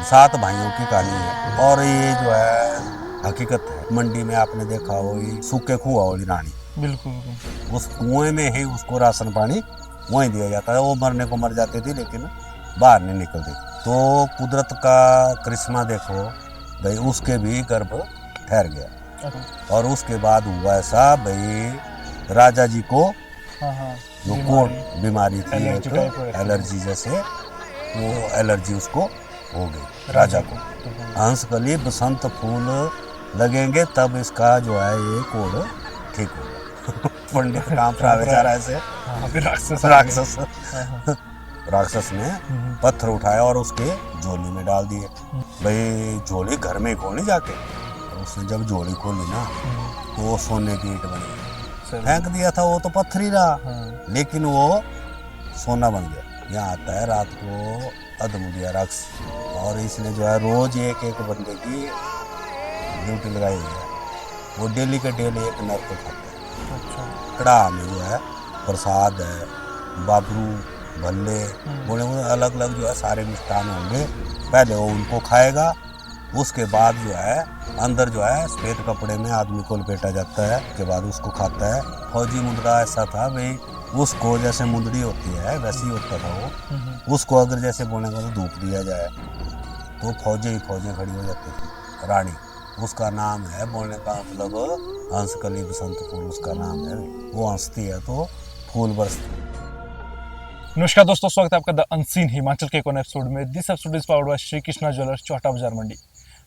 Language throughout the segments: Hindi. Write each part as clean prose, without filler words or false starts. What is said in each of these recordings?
7 भाइयों की कहानी है और ये जो है हकीकत है। मंडी में आपने देखा हो ये सूखे कुआ वाली रानी, बिल्कुल बिल्कुल। उस कुएं में ही उसको राशन पानी वहीं दिया जाता है। वो मरने को मर जाती थी लेकिन बाहर नहीं निकलती थी। तो कुदरत का करिश्मा देखो भाई, उसके भी गर्भ ठहर गया। अच्छा। और उसके बाद हुआ ऐसा भाई, राजा जी को हाँ हाँ। जो कोट बीमारी, बीमारी थी, एलर्जी एक टाइप हो रहती है। एलर्जी जैसे, वो एलर्जी उसको हो गई राजा राजा को। को तो हाँ। हंसकली बसंत फूल लगेंगे तब इसका जो है ये कोड़ ठीक होगा। पंडित काम कहाँ परावे पर जा है? रहा है ऐसे। हाँ अभी राक्षस आ गए। राक्षस हाँ हाँ। राक्षस ने हम्म, पत्थर उठाया और उसके झोली में डाल दिए। हम्म, भाई झोली घर में ही खोलनी जाके, और उसने जब झोली खोली ना हम्म, तो वो सोने की ईंट बनी। चलो। फेंक दिया था वो तो पत्थर ही रहा, हाँ। लेकिन वो सोना बन गया। यहाँ आता है रात को अधमुरिया राक्ष, और इसने जो है रोज एक एक बंदे की ड्यूटी लगाई हुई है। वो डेली के डेली एक नर को खाता है। अच्छा। कड़ा में जो है प्रसाद है, बाबरू, भल्ले, हम्म। बोले वो अलग अलग जो है सारे मिष्ठान होंगे। पहले वो उनको खाएगा, उसके बाद जो है अंदर जो है सफेद कपड़े में आदमी को लपेटा जाता है, उसके बाद उसको खाता है। फौजी मुंदड़ा ऐसा था भाई, उसको जैसे मुंदड़ी होती है वैसे ही होता था हम्म। वो। उसको अगर जैसे बोले को तो धूप दिया जाए तो फौजी ही फौजी खड़ी हो जाती थी। रानी उसका नाम है, बोलने का मतलब हंसकली बसंत फूल उसका नाम है। वो हंसती है तो फूल बरसते। नमस्कार दोस्तों, स्वागत है आपका द अनसीन हिमाचल के एक और एपिसोड में। This episode is powered by Shri Krishna jewellers, Chauta Bazar Mandi.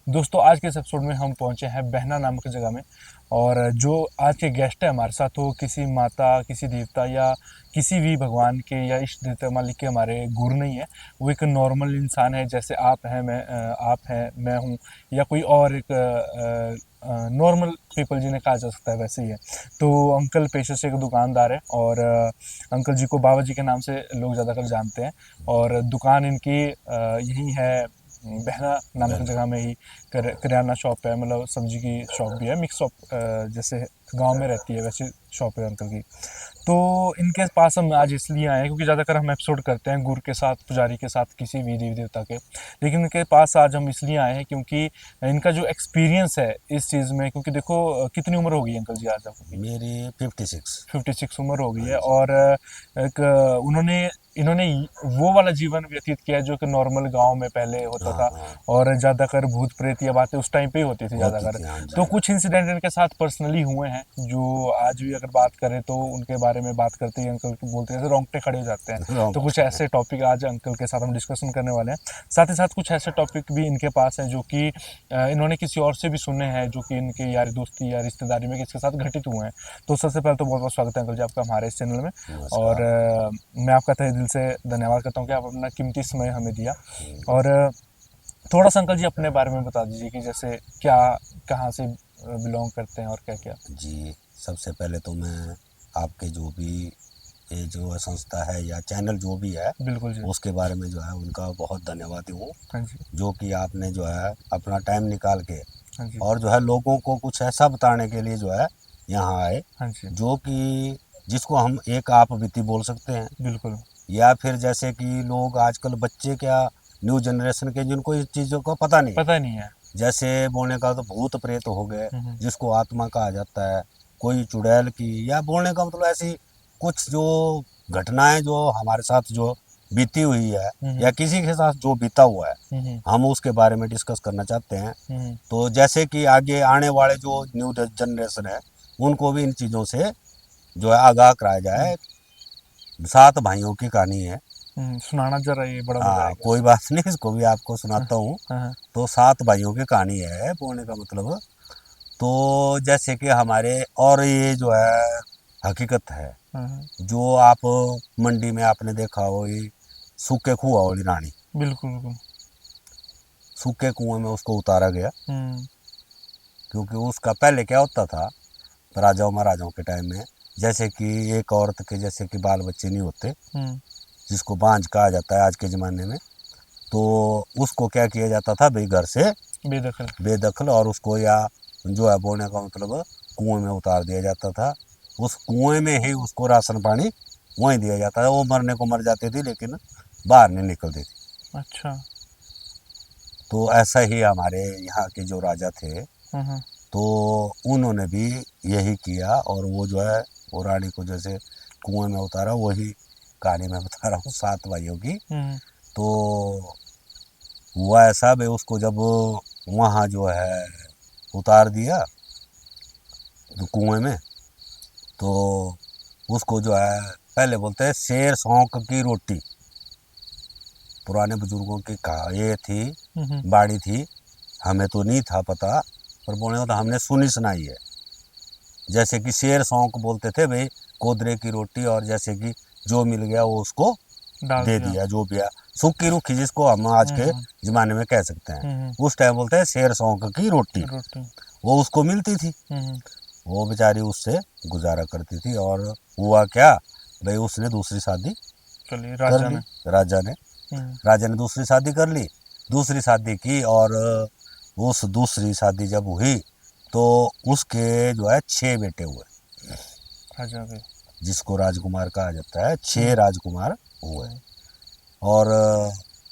दोस्तों आज के इस एपिसोड में हम पहुंचे हैं बहना नामक जगह में। और जो आज के गेस्ट है हमारे साथ, वो किसी माता, किसी देवता या किसी भी भगवान के या इष्ट देवता मालिक के हमारे गुरु नहीं है। वो एक नॉर्मल इंसान है, जैसे आप हैं, आप हैं, मैं हूँ, या कोई और एक नॉर्मल पीपल जिन्हें कहा जा सकता है वैसे ही है। तो अंकल पेशे से एक दुकानदार है, और अंकल जी को बाबा जी के नाम से लोग ज़्यादातर जानते हैं। और दुकान इनकी यही है, बहना नामक बहना जगह में ही। किराना शॉप है, मतलब सब्जी की शॉप भी है, मिक्स शॉप, जैसे गांव में रहती है वैसे शॉप है अंकल की। तो इनके पास हम आज इसलिए आए हैं क्योंकि ज़्यादातर हम एपिसोड करते हैं गुरु के साथ, पुजारी के साथ, किसी भी देवी देवता के। लेकिन इनके पास आज हम इसलिए आए हैं क्योंकि इनका जो एक्सपीरियंस है इस चीज़ में, क्योंकि देखो कितनी उम्र हो गई अंकल जी आज आपकी? मेरी 56। 56 उम्र हो गई हाँ है। जी। और एक उन्होंने इन्होंने वो वाला जीवन व्यतीत किया है जो कि नॉर्मल गांव में पहले होता हाँ था। हाँ, और ज़्यादातर भूत प्रेत या बातें उस टाइम पे ही होती थी होती ज़्यादातर। थी, हाँ तो जी। कुछ इंसिडेंट इनके साथ पर्सनली हुए हैं, जो आज भी अगर बात करें तो उनके बारे में बात करते ही अंकल बोलते हैं, जैसे रोंगटे खड़े हो जाते हैं। तो कुछ रोंगटे। ऐसे टॉपिक आज अंकल के साथ हम डिस्कशन करने वाले हैं। साथ ही साथ कुछ ऐसे टॉपिक भी इनके पास हैं जो कि इन्होंने किसी और से भी सुने हैं, जो कि इनके यारी दोस्ती या रिश्तेदारी में किसके साथ घटित हुए हैं। तो सबसे पहले तो बहुत बहुत स्वागत है अंकल जी आपका हमारे इस चैनल में। और नमस्कार। मैं आपका तहे दिल से धन्यवाद करता हूँ कि आप अपना कीमती समय हमें दिया। और थोड़ा सा अंकल जी अपने बारे में बता दीजिए कि जैसे क्या, कहाँ से बिलोंग करते हैं और क्या क्या। जी, सबसे पहले तो मैं आपके जो भी ये जो संस्था है या चैनल जो भी है, बिल्कुल जी। उसके बारे में जो है उनका बहुत धन्यवादी हूँ। हाँ जी। जो कि आपने जो है अपना टाइम निकाल के हाँ जी। और जो है लोगों को कुछ ऐसा बताने के लिए जो है यहाँ आए, हाँ जी। जो कि जिसको हम एक आप बीती बोल सकते हैं। बिल्कुल। या फिर जैसे कि लोग आजकल बच्चे क्या, न्यू जनरेशन के, जिनको इस चीज़ों का पता नहीं है। पता नहीं है। जैसे बोलने का तो भूत प्रेत हो गए, हम्म। जिसको आत्मा कहा जाता है, कोई चुड़ैल की, या बोलने का मतलब ऐसी कुछ जो घटनाएं जो हमारे साथ जो बीती हुई है या हम्म। किसी के साथ जो बीता हुआ है, हम्म। हम उसके बारे में डिस्कस करना चाहते हैं। हम्म। तो जैसे कि आगे आने वाले जो न्यू जनरेशन है, उनको भी इन चीज़ों से जो है आगाह कराया हम्म। जाए। 7 भाइयों की कहानी है। सुनाना जरा, ये बड़ा मजा हाँ, आएगा। कोई बात नहीं, इसको भी आपको हाँ सुनाता हूँ। हाँ। तो 7 भाइयों की कहानी है बोलने का मतलब। तो जैसे कि हमारे, और ये जो है हकीकत है, हाँ हाँ। जो आप मंडी में आपने देखा हो ये सूखे कुआ वाली रानी। बिल्कुल बिल्कुल। सूखे कुएं में उसको उतारा गया, हम्म। क्योंकि उसका पहले क्या होता था राजाओं महाराजाओं के टाइम में, जैसे कि एक औरत के जैसे कि बाल बच्चे नहीं होते, हम्म। जिसको बांझ कहा जाता है आज के ज़माने में। तो उसको क्या किया जाता था भाई, घर से बेदखल। बेदखल, और उसको या जो है बोलने का मतलब कुएं में उतार दिया जाता था। उस कुएं में ही उसको राशन पानी वहीं दिया जाता था। वो मरने को मर जाती थी लेकिन बाहर नहीं निकलती थी। अच्छा। तो ऐसा ही हमारे यहाँ के जो राजा थे तो उन्होंने भी यही किया, और वो जो है वो रानी को जैसे कुएं में उतारा, वही कहानी मैं बता रहा हूँ 7 भाइयों की। तो हुआ ऐसा भाई, उसको जब वहाँ जो है उतार दिया तो कुएं में, तो उसको जो है पहले बोलते हैं शेर सौंक की रोटी, पुराने बुजुर्गों की कहा ये थी बाड़ी थी, हमें तो नहीं था पता, पर बोले तो हमने सुनी सुनाई है। जैसे कि शेर सौंक बोलते थे भाई कोदरे की रोटी, और जैसे कि जो मिल गया वो उसको दे दिया, जो भी है सूखी रूखी जिसको हम आज के ज़माने में कह सकते हैं, उस टाइम बोलते हैं शेर सौंक की रोटी। वो उसको मिलती थी, वो बेचारी उससे गुजारा करती थी। और हुआ क्या भाई, उसने दूसरी शादी कर ली, राजा ने दूसरी शादी कर ली, दूसरी शादी की, और उस दूसरी शादी जब हुई तो उसके जो है 6 बेटे हुए राजा के, जिसको राजकुमार कहा जाता है। 6 राजकुमार हुए। और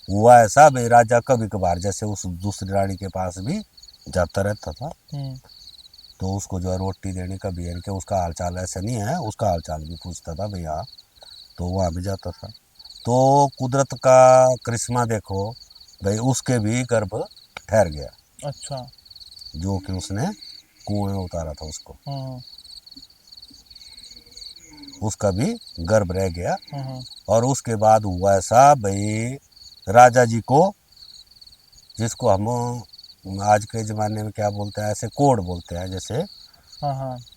हुआ ऐसा भाई, राजा कभी कभार जैसे उस दूसरी रानी के पास भी जाता रहता था, तो उसको जो है रोटी देनी कभी इनके, उसका हाल चाल ऐसा नहीं है, उसका हाल चाल भी पूछता था भैया, तो वहाँ भी जाता था। तो कुदरत का करिश्मा देखो भाई, उसके भी गर्भ ठहर गया। अच्छा, जो कि उसने कुएं में उतारा था उसको, उसका भी गर्भ रह गया। और उसके बाद हुआ ऐसा भाई, राजा जी को, जिसको हम आज के ज़माने में क्या बोलते हैं, ऐसे कोढ़ बोलते हैं, जैसे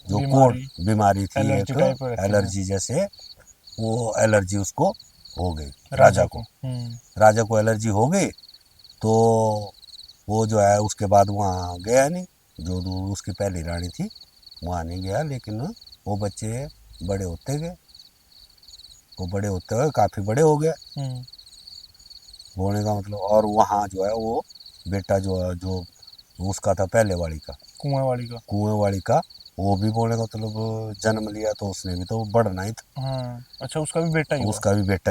जो कोढ़ बीमारी थी एक एलर्जी जैसे, वो एलर्जी उसको हो गई राजा को। राजा को एलर्जी हो गई, तो वो जो है उसके बाद वहाँ गया नहीं, जो उसकी पहली रानी थी वहाँ नहीं गया। लेकिन वो बच्चे बड़े होते गए, वो बड़े होते हुए काफ़ी बड़े हो गए बोलने का मतलब। और वहाँ जो है वो बेटा जो है, जो उसका था पहले वाली का, कुएं वाली का, वो भी बोलने का मतलब जन्म लिया, तो उसने भी तो बढ़ना ही था। अच्छा, उसका भी बेटा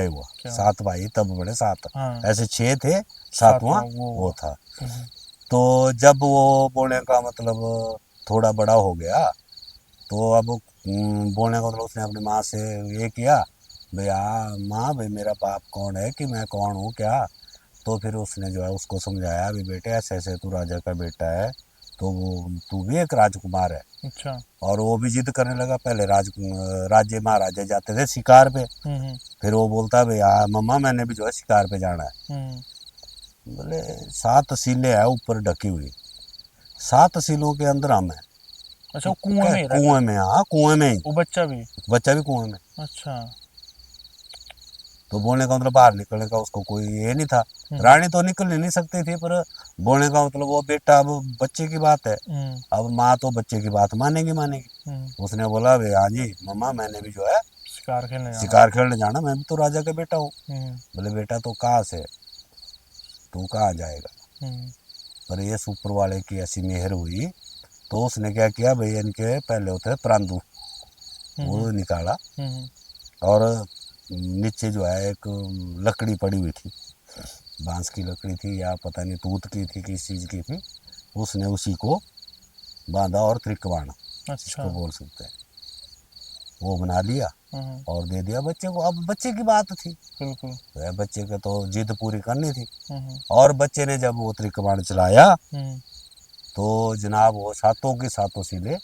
ही हुआ। 7 भाई तब बड़े 7, ऐसे 6 थे, 7वां वो था। तो जब वो बोलने का मतलब थोड़ा बड़ा हो गया, तो अब बोलने का मतलब उसने अपनी माँ से ये किया, भैया माँ भाई मेरा बाप कौन है, कि मैं कौन हूँ क्या। तो फिर उसने जो है उसको समझाया, भी बेटे ऐसे ऐसे तू राजा का बेटा है, तो वो तू भी एक राजकुमार है। अच्छा। और वो भी जिद करने लगा। पहले राज्य महाराजे जाते थे शिकार पे, फिर वो बोलता भैया मम्मा मैंने भी जो है शिकार पे जाना है। बोले 7 सीलें है ऊपर ढकी हुई, 7 सीलों के अंदर हम है। अच्छा, कुएं में, हाँ कुएं में ही, वो बच्चा भी कुएं में। अच्छा, तो बोलने का मतलब बाहर निकलने का उसको कोई ये नहीं था। रानी तो निकल नहीं सकती थी, पर बोलने का मतलब वो बेटा, अब बच्चे की बात है, अब माँ तो बच्चे की बात मानेगी। उसने बोला भाई हाँ जी मम्मा मैंने भी जो है शिकार खेलने जाना, मैं भी तो राजा का बेटा हूँ। बोले बेटा तो कहाँ से, तू कहाँ जाएगा। पर ये ऊपर वाले की ऐसी मेहर हुई, तो उसने क्या किया भाई, इनके पहले होते हैं प्रांदू, वो निकाला, और नीचे जो है एक लकड़ी पड़ी हुई थी, बांस की लकड़ी थी या पता नहीं तूत की थी, किस चीज़ की थी, उसने उसी को बांधा और त्रिकवाण, इसको बोल सकते हैं, वो बना लिया और दे दिया बच्चे को। अब बच्चे की बात थी, बिल्कुल तो बच्चे को तो जिद पूरी करनी थी। और बच्चे ने जब वो त्रिकवाण चलाया, तो जनाब वो 7 की 7 सीलें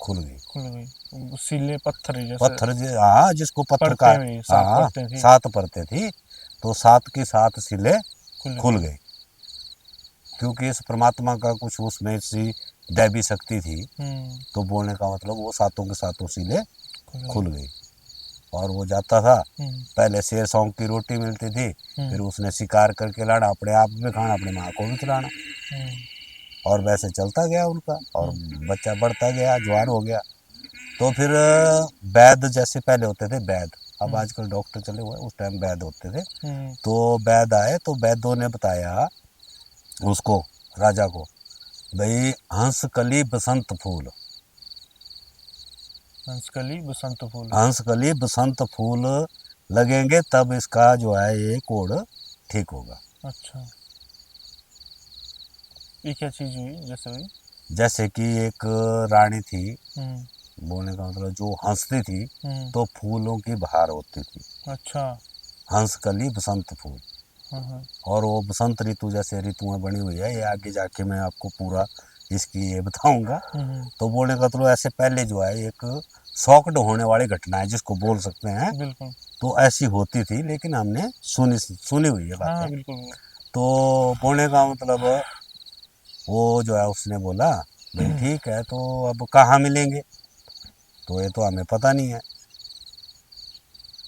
खुल गई। सीले पत्थर हाँ, जिसको पत्थर का, हाँ 7 परतें थी, तो 7 की 7 सीलें खुल गई। क्योंकि इस परमात्मा का कुछ उसमें सी दैवी शक्ति थी, तो बोलने का मतलब वो 7 की 7 सीलें खुल गई। और वो जाता था, पहले शेर सौंग की रोटी मिलती थी, फिर उसने शिकार करके लाना, अपने आप भी खाना, अपने माँ को भी खिलाना, और वैसे चलता गया उनका। और बच्चा बढ़ता गया, जवान हो गया। तो फिर वैद्य जैसे पहले होते थे वैद्य, अब आजकल डॉक्टर चले हुए, उस टाइम वैद्य होते थे। तो वैद्य आए, तो वैद्यों ने बताया उसको, राजा को, भाई हंसकली बसंत फूल, हंसकली बसंत फूल लगेंगे तब इसका जो है ये कोढ़ ठीक होगा। अच्छा, ये क्या चीज हुई जैसे हुई? जैसे कि एक रानी थी, हम्म। बोलने का मतलब जो हंसती थी हम्म। तो फूलों की बहार होती थी। अच्छा। हंस कली बसंत फूल। हाँ हाँ। और वो बसंत ऋतु जैसे ऋतु में बनी हुई है, ये आगे जाके मैं आपको पूरा इसकी ये बताऊंगा। हम्म। तो बोलने का मतलब ऐसे पहले जो है एक शॉक्ड होने वाली घटना है जिसको बोल सकते हैं। बिल्कुल। तो ऐसी होती थी, लेकिन हमने सुनी सुनी हुई है हाँ बातें। हाँ बिल्कुल। तो बोलने का मतलब वो जो है उसने बोला भाई ठीक है, तो अब कहाँ मिलेंगे, तो ये तो हमें पता नहीं है।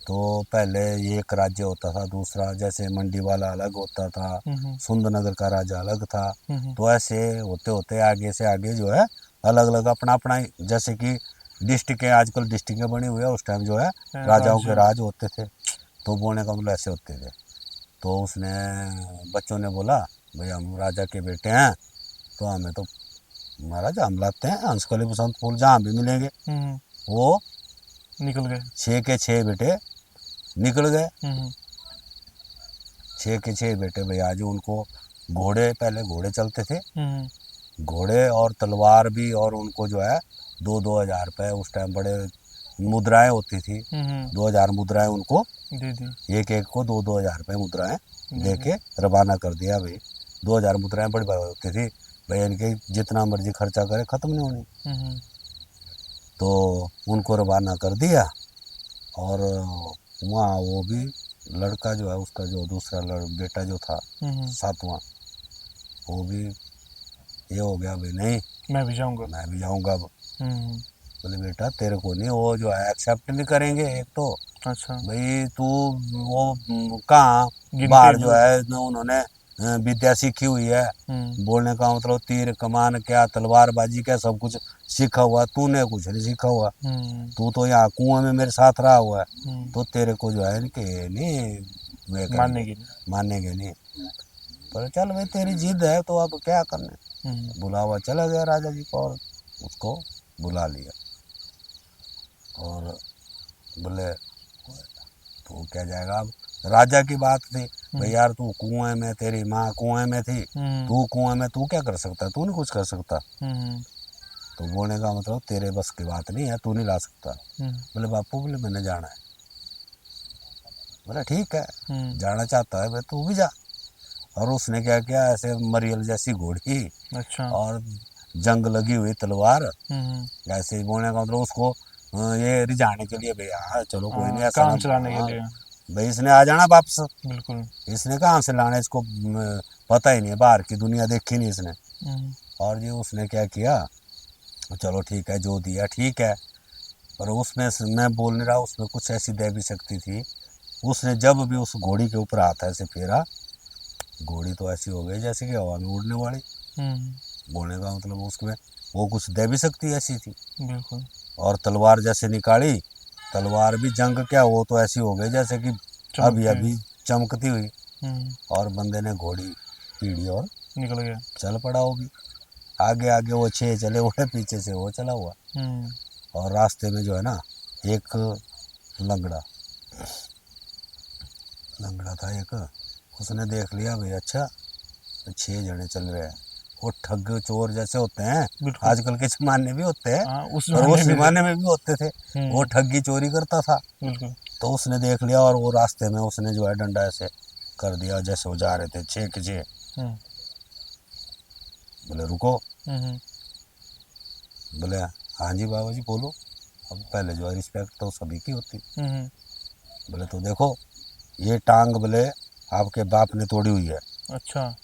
तो पहले ये एक राज्य होता था, दूसरा जैसे मंडी वाला अलग होता था, हम्म। सुंदरनगर का राजा अलग था। हम्म। तो ऐसे होते होते आगे से आगे जो है अलग अलग अपना अपना जैसे कि डिस्ट्रिक्टें, आजकल डिस्ट्रिक्टें बनी हुई है, उस टाइम जो है राजाओं के राज्य। राज होते थे। तो बोलने का मतलब ऐसे होते थे। तो उसने बच्चों ने बोला भाई हम राजा के बेटे हैं, तो हमें तो महाराज हम लाते हैं हंसकली बसंत फूल जहाँ भी मिलेंगे। हम्म। वो निकल गए। 6 के 6 बेटे निकल गए। हम्म। 6 के 6 बेटे भैया जी, उनको घोड़े, पहले घोड़े चलते थे, हम्म। घोड़े और तलवार भी, और उनको जो है 2-2 हज़ार रुपये उस टाइम बड़े मुद्राएं होती थी, हम्म। 2 हज़ार मुद्राएं उनको, दे दी। एक एक को 2-2 हज़ार रुपये मुद्राएं दे दे दी। के रवाना कर दिया भाई। 2 हज़ार मुद्राएं बड़ी बड़ी होती थी भाई, इनके जितना मर्जी खर्चा करे ख़त्म नहीं होनी। हम्म। तो उनको रवाना कर दिया। और वहाँ वो भी लड़का जो है उसका, जो दूसरा बेटा जो था हम्म। 7वां, वो भी ये हो गया भाई नहीं मैं भी जाऊंगा। मैं भी जाऊंगा अब। हम्म। बोले बेटा तेरे को नहीं, वो जो है एक्सेप्ट नहीं करेंगे एक तो, अच्छा। भाई तू वो कहाँ गिनते बाहर जो जो। है उन्होंने विद्या सीखी हुई है। हम्म। बोलने का मतलब तीर कमान क्या तलवारबाजी क्या सब कुछ सीखा हुआ, तूने कुछ नहीं सीखा हुआ। हम्म। तू तो यहाँ कुएं में मेरे साथ रहा हुआ है, हम्म। तो तेरे को जो है इनके नहीं वे करेंगे, मानेगी नहीं। मानेंगे नहीं। पर चल भाई तेरी जिद है तो अब क्या करने। हम्म। बुलावा चला गया राजा जी को, और उसको बुला लिया। और बोले तो क्या जाएगा अब, राजा की बात थी भाई यार, तू कुएं में, तेरी माँ कुएं में थी, हम्म। तू कुएं में तू क्या कर सकता है, तू नहीं कुछ कर सकता। हम्म। तो बोलने का मतलब तेरे बस की बात नहीं है, तू नहीं ला सकता। हम्म। बोले बापू, बोले मैंने जाना है। बोले ठीक है, हम्म। जाना चाहता है भाई तू भी जा। और उसने क्या किया, ऐसे मरियल जैसी घोड़ी अच्छा। और जंग लगी हुई तलवार, हम्म। ऐसे ही बोलने का मतलब उसको ये रिझाने के लिए, भैया हाँ चलो कोई नहीं, हाँ, ऐसा ना काम चलाने के हाँ, लिए। भाई इसने आ जाना वापस। बिल्कुल। इसने कहाँ से लाना, इसको पता ही नहीं है, बाहर की दुनिया देखी नहीं इसने। हम्म। और ये उसने क्या किया, चलो ठीक है जो दिया ठीक है। पर उसमें मैं बोल नहीं रहा, उसमें कुछ ऐसी दैवी शक्ति थी। उसने जब भी उस घोड़ी के ऊपर हाथ ऐसे फेरा, घोड़ी तो ऐसी हो गई जैसे कि हवा में उड़ने वाली। हम्म। बोलने का मतलब उसमें वो कुछ दैवी शक्ति ऐसी थी। बिल्कुल। और तलवार जैसे निकाली, तलवार भी जंग क्या, वो तो ऐसी हो गई जैसे कि अभी चमकते हैं। अभी चमकती हुई। हम्म। और बंदे ने घोड़ी पीड़ी और निकल गया। चल पड़ा वो भी। आगे आगे वो 6 चले हुए, पीछे से वो चला हुआ। हम्म। और रास्ते में जो है ना एक लंगड़ा लंगड़ा था एक, उसने देख लिया भाई अच्छा 6 जने चल रहे हैं, वो ठग चोर जैसे होते हैं, बिल्कुल। आजकल के ज़माने भी होते हैं हाँ, उस और जमाने उस में थे। ज़माने में भी होते थे। वो हम्म। ठगी चोरी करता था। बिल्कुल। तो उसने देख लिया और वो रास्ते में उसने जो है डंडा ऐसे कर दिया, जैसे वो जा रहे थे 6 के 6। हम्म। बोले रुको। हम्म। बोले हाँ जी बाबा जी बोलो। अब पहले जो है रिस्पेक्ट तो सभी की होती। हम्म। बोले तो देखो ये टांग बोले आपके बाप ने तोड़ी हुई है, अच्छा।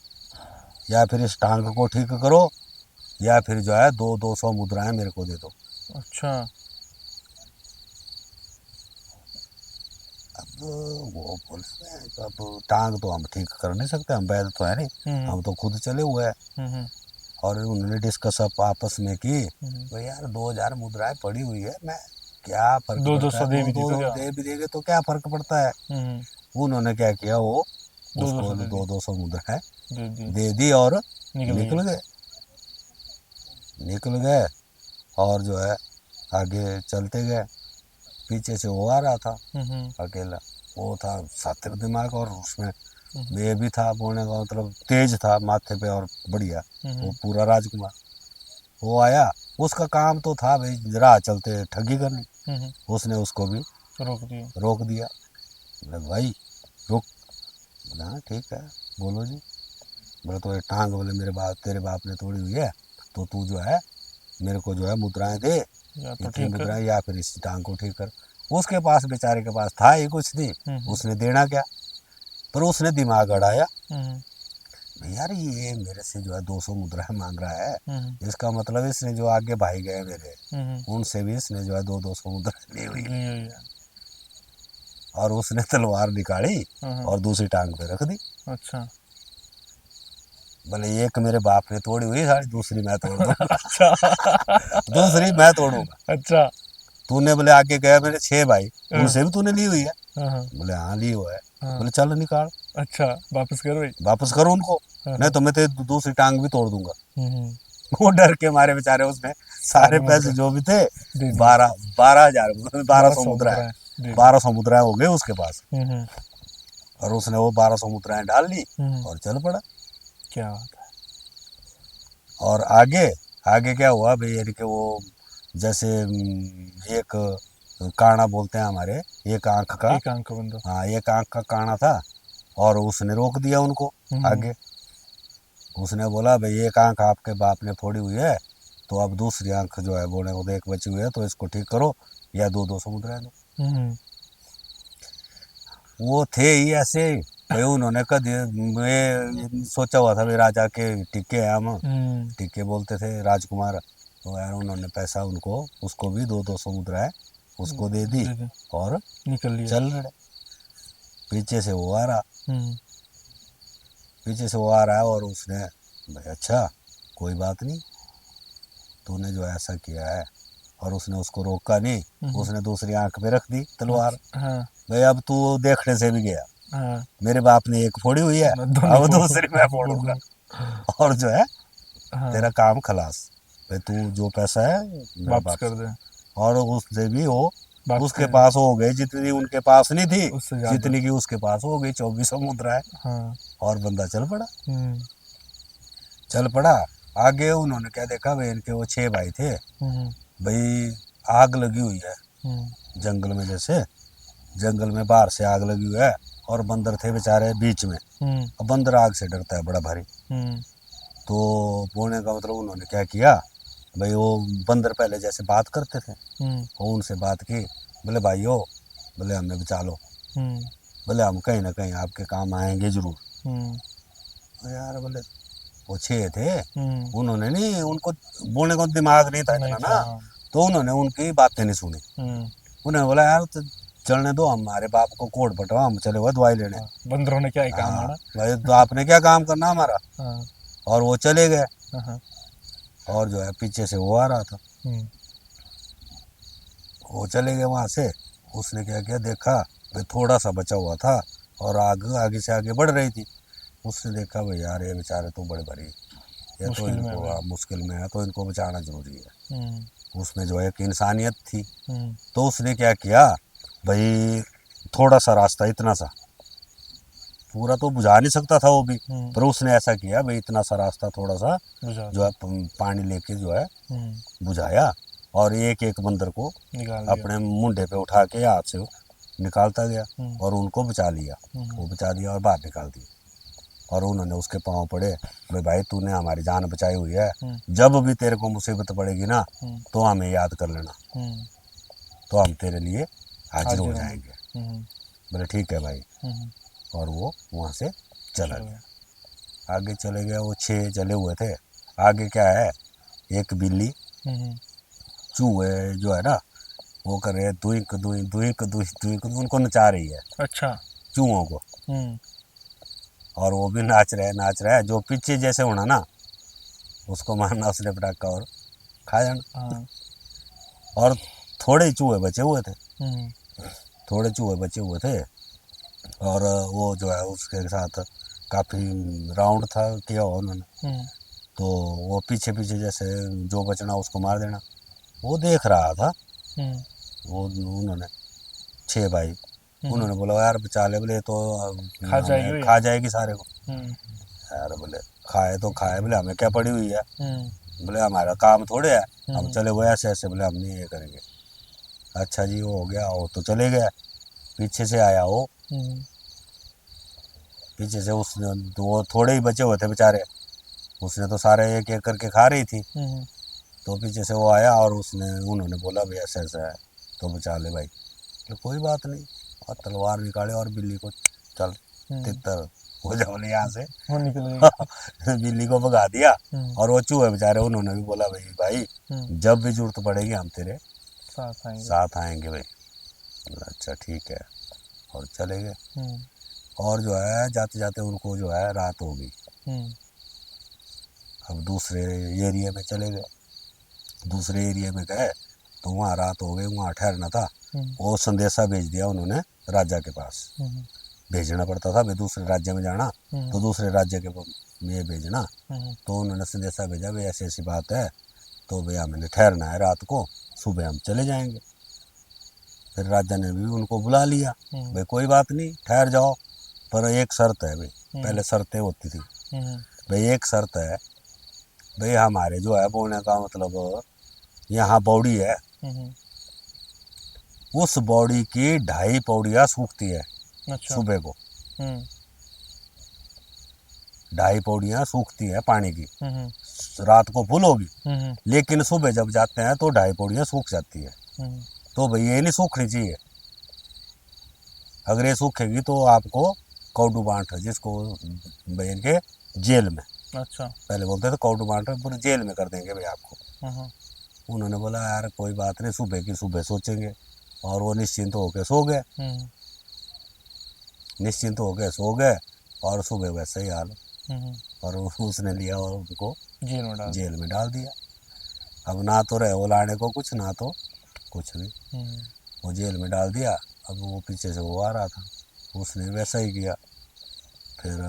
या फिर इस टांग को ठीक करो, या फिर जो है 200 मुद्राएं मेरे को दे दो। अच्छा। अब वो बोलते हैं कि अब टांग तो हम ठीक कर नहीं सकते, हम वैद तो है नहीं, हम्म। हम तो खुद चले हुए हैं। हम्म। और उन्होंने डिस्कस अप आपस में की हम्म। भाई यार 2 हज़ार मुद्राएं पड़ी हुई है, मैं क्या फर्क दो दो पड़ता है, सौ दे दो भी दी दो तो क्या? दे भी देंगे तो क्या फर्क पड़ता है। हम्म। उन्होंने क्या किया, वो 200 उसको दे दी। 200 मुद्राएं दे दी। दे दी और निकल गए। निकल गए। निकल गए और जो है आगे चलते गए। पीछे से वो आ रहा था हम्म। अकेला, वो था सातिर दिमाग, और उसमें ये भी था बोलने का मतलब तेज था माथे पे और बढ़िया, वो पूरा राजकुमार। वो आया, उसका काम तो था भाई राह चलते ठगी करनी, उसने उसको भी रोक दिया। बोले भाई रुक। बोले हाँ ठीक है बोलो जी। बोले तो ये टांग बोले मेरे बाप तेरे बाप ने तोड़ी हुई है, तो तू जो है मेरे को जो है मुद्राएं दे, इतनी मुद्राएं, या फिर इस टांग को ठीक कर। उसके पास बेचारे के पास था ही कुछ नहीं, उसने देना क्या, पर उसने दिमाग अड़ाया यार ये मेरे से जो है 200 मुद्राएं मांग रहा है, इसका मतलब इसने जो आगे भाई गए मेरे उनसे भी इसने जो है 200 मुद्राएं ली हुई। और उसने तलवार निकाली और दूसरी टांग पे रख दी। अच्छा। बोले एक मेरे बाप ने तोड़ी हुई साड़ी, दूसरी मैं तोड़ दूंगा। अच्छा। दूसरी मैं तोड़ूंगा। अच्छा। तूने बोले आगे गया मेरे 6 भाई, उनसे भी तूने ली हुई है। बोले हाँ ली हुआ है। बोले चल निकाल। अच्छा वापस करो भाई, वापस करो उनको, नहीं तो मैं तेरी दूसरी टांग भी तोड़ दूंगा। वो डर के मारे बेचारे उसने सारे पैसे जो भी थे 12,000 1200 मुद्राएं 1200 मुद्राएं हो गए उसके पास। और उसने वो 1200 मुद्राएं डाल ली और चल पड़ा। क्या बात है। और आगे आगे क्या हुआ भाई, यानी कि वो जैसे एक काना बोलते हैं हमारे, एक आंख का, एक आंख का बंदा, हाँ एक आंख का काना था, और उसने रोक दिया उनको आगे। उसने बोला भाई एक आंख आपके बाप ने फोड़ी हुई है, तो अब दूसरी आंख जो है बोले वो एक बची हुई है, तो इसको ठीक करो या 200 मुद्राएं दो। वो थे ही ऐसे भाई, उन्होंने कभी मैं सोचा हुआ था भाई राजा के टिक्के हैं हम, टिक्के बोलते थे राजकुमार, तो यार उन्होंने पैसा उनको उसको भी 200 मुद्राएं उसको दे दी और निकल लिया। चल रहे। पीछे से वो आ रहा, पीछे से वो आ रहा है, और उसने भाई अच्छा कोई बात नहीं, तूने जो ऐसा किया है, और उसने उसको रोका नहीं, उसने दूसरी आंख पे रख दी तलवार। भाई अब तू देखने से भी गया, मेरे बाप ने एक फोड़ी हुई है, अब दूसरी मैं फोड़ूंगा, और जो है तेरा काम खलास, भाई तू जो पैसा है वापस कर दे। और उससे भी वो उसके पास हो गई जितनी उनके पास नहीं थी, जितनी की उसके पास हो गई 2400 मुद्राएं। और बंदा चल पड़ा। चल पड़ा आगे। उन्होंने क्या देखा भाई, इनके वो 6 भाई थे भाई, आग लगी हुई है जंगल में, जैसे जंगल में बाहर से आग लगी हुई है, और बंदर थे बेचारे बीच में। अब बंदर आग से डरता है बड़ा भारी, तो बोलने का मतलब उन्होंने क्या किया भाई, वो बंदर पहले जैसे बात करते थे, वो उनसे बात की, बोले भाइयों, बोले हमें बचा लो, बोले हम कहीं ना कहीं आपके काम आएंगे जरूर। तो यार बोले वो 6 थे, उन्होंने नहीं, उनको बोलने का दिमाग नहीं था इतना ना, तो उन्होंने उनकी बातें नहीं सुनी। उन्होंने बोला यार तो चलने दो, हमारे बाप को कोट बटवा, हम चले हुए दवाई लेने। बंदरों ने क्या ही काम आना भाई, तो आपने क्या काम करना हमारा। और वो चले गए, और जो है पीछे से वो आ रहा था, वो चले गए वहां से। उसने क्या किया, देखा भाई थोड़ा सा बचा हुआ था, और आगे से आगे बढ़ रही थी। उसने देखा भाई यार ये बेचारे तो बड़े भरी, ये तो इनको मुश्किल में है, तो इनको बचाना जरूरी है। उसमें जो है एक इंसानियत थी, तो उसने क्या किया भाई, थोड़ा सा रास्ता, इतना सा, पूरा तो बुझा नहीं सकता था वो भी, पर उसने ऐसा किया भाई इतना सा रास्ता थोड़ा सा जो है पानी लेके जो है बुझाया, और एक एक बंदर को अपने मुंडे पे उठा के हाथ से निकालता गया, और उनको बचा लिया। वो बचा दिया और बाहर निकाल दिया। और उन्होंने उसके पाँव पड़े, भाई तूने हमारी जान बचाई हुई है, जब भी तेरे को मुसीबत पड़ेगी ना, तो हमें याद कर लेना, तो हम तेरे लिए हाजिर हो जाएंगे। बोले ठीक है भाई। और वो वहाँ से चला गया। आगे चले गया, वो 6 चले हुए थे। आगे क्या है, एक बिल्ली चूहे जो है ना, वो कर रहे हैं दुइक दुइक दुइक दुइक दुइक, उनको नचा रही है। अच्छा। चूहों को। और वो भी नाच रहा है। जो पीछे जैसे होना ना, उसको मारना उसने पटाखा और खा जाना। और थोड़े चूहे बचे हुए थे, थोड़े चूहे बचे हुए थे, और वो जो है उसके साथ काफ़ी राउंड था किया हुआ उन्होंने, तो वो पीछे पीछे जैसे जो बचना उसको मार देना। वो देख रहा था, वो उन्होंने 6 भाई उन्होंने बोला यार बचा ले, बोले तो खा जाएगी वो ये? खा जाएगी सारे को। हम्म, यार बोले खाए तो खाए, बोले हमें क्या पड़ी हुई है, हम्म, बोले हमारा काम थोड़े है, हम हम्म, चले गए ऐसे ऐसे, बोले हम नहीं ये करेंगे। अच्छा जी वो हो गया, वो तो चले गए। पीछे से आया वो, हम्म, पीछे से उसने, तो वो थोड़े ही बचे हुए थे बेचारे, उसने तो सारे एक एक करके खा रही थी। हम्म, तो पीछे से वो आया और उसने, उन्होंने बोला भाई ऐसा ऐसा है तो बचा ले भाई। तो कोई बात नहीं, और तलवार निकाले और बिल्ली को, चल हम्म, तितर हो जा बोले यहाँ से। वो निकल गई। बिल्ली को भगा दिया। हम्म, और वो चूहे बेचारे, उन्होंने भी बोला भाई भाई हम्म, जब भी जरूरत पड़ेगी हम तेरे साथ आएंगे। साथ आएंगे भाई। बोला, अच्छा ठीक है, और चले गए। हम्म, और जो है जाते जाते उनको जो है रात हो गई। हम्म, अब दूसरे एरिया में चले गए, दूसरे एरिया में गए तो वहाँ रात हो गई, वहाँ ठहरना था। हम्म, वो संदेशा भेज दिया उन्होंने राजा के पास, हम्म, भेजना पड़ता था भाई, दूसरे राज्य में जाना हम्म, तो दूसरे राज्य के में भेजना। हम्म, तो उन्होंने संदेशा भेजा भाई ऐसी ऐसी बात है, तो भैया हमें ठहरना है रात को, सुबह हम चले जाएंगे। फिर राजा ने भी उनको बुला लिया, भाई कोई बात नहीं ठहर जाओ, पर एक शर्त है भाई, पहले शर्तें होती थी। हम्म, भाई एक शर्त है भाई, हमारे जो है बोलने का मतलब, यहाँ बॉडी है, हम्म, उस बॉडी की 2.5 पौड़ियाँ सूखती है अच्छा। सुबह को, हम्म, 2.5 पौड़ियाँ सूखती है पानी की। हम्म, रात को फुल होगी, हम्म, लेकिन सुबह जब जाते हैं तो 2.5 पौड़ियाँ सूख जाती है। हम्म, तो भाई ये नहीं सूखनी चाहिए, अगर ये सूखेगी तो आपको कौडू बांट, जिसको भाई इनके जेल में, अच्छा। पहले बोलते थे कौडू बांट, पूरी जेल में कर देंगे भाई आपको। हम्म, उन्होंने बोला यार कोई बात नहीं, सुबह की सुबह सोचेंगे। और वो निश्चिंत होकर सो गए, हम्म, निश्चिंत होकर सो गए, और सुबह वैसे ही हाल। हम्म, और उसने लिया और उनको जेल में डाल जेल में डाल दिया। अब ना तो रहे वो लाने को कुछ, ना तो कुछ भी, हम्म, वो जेल में डाल दिया। अब वो पीछे से वो आ रहा था, उसने वैसा ही किया। फिर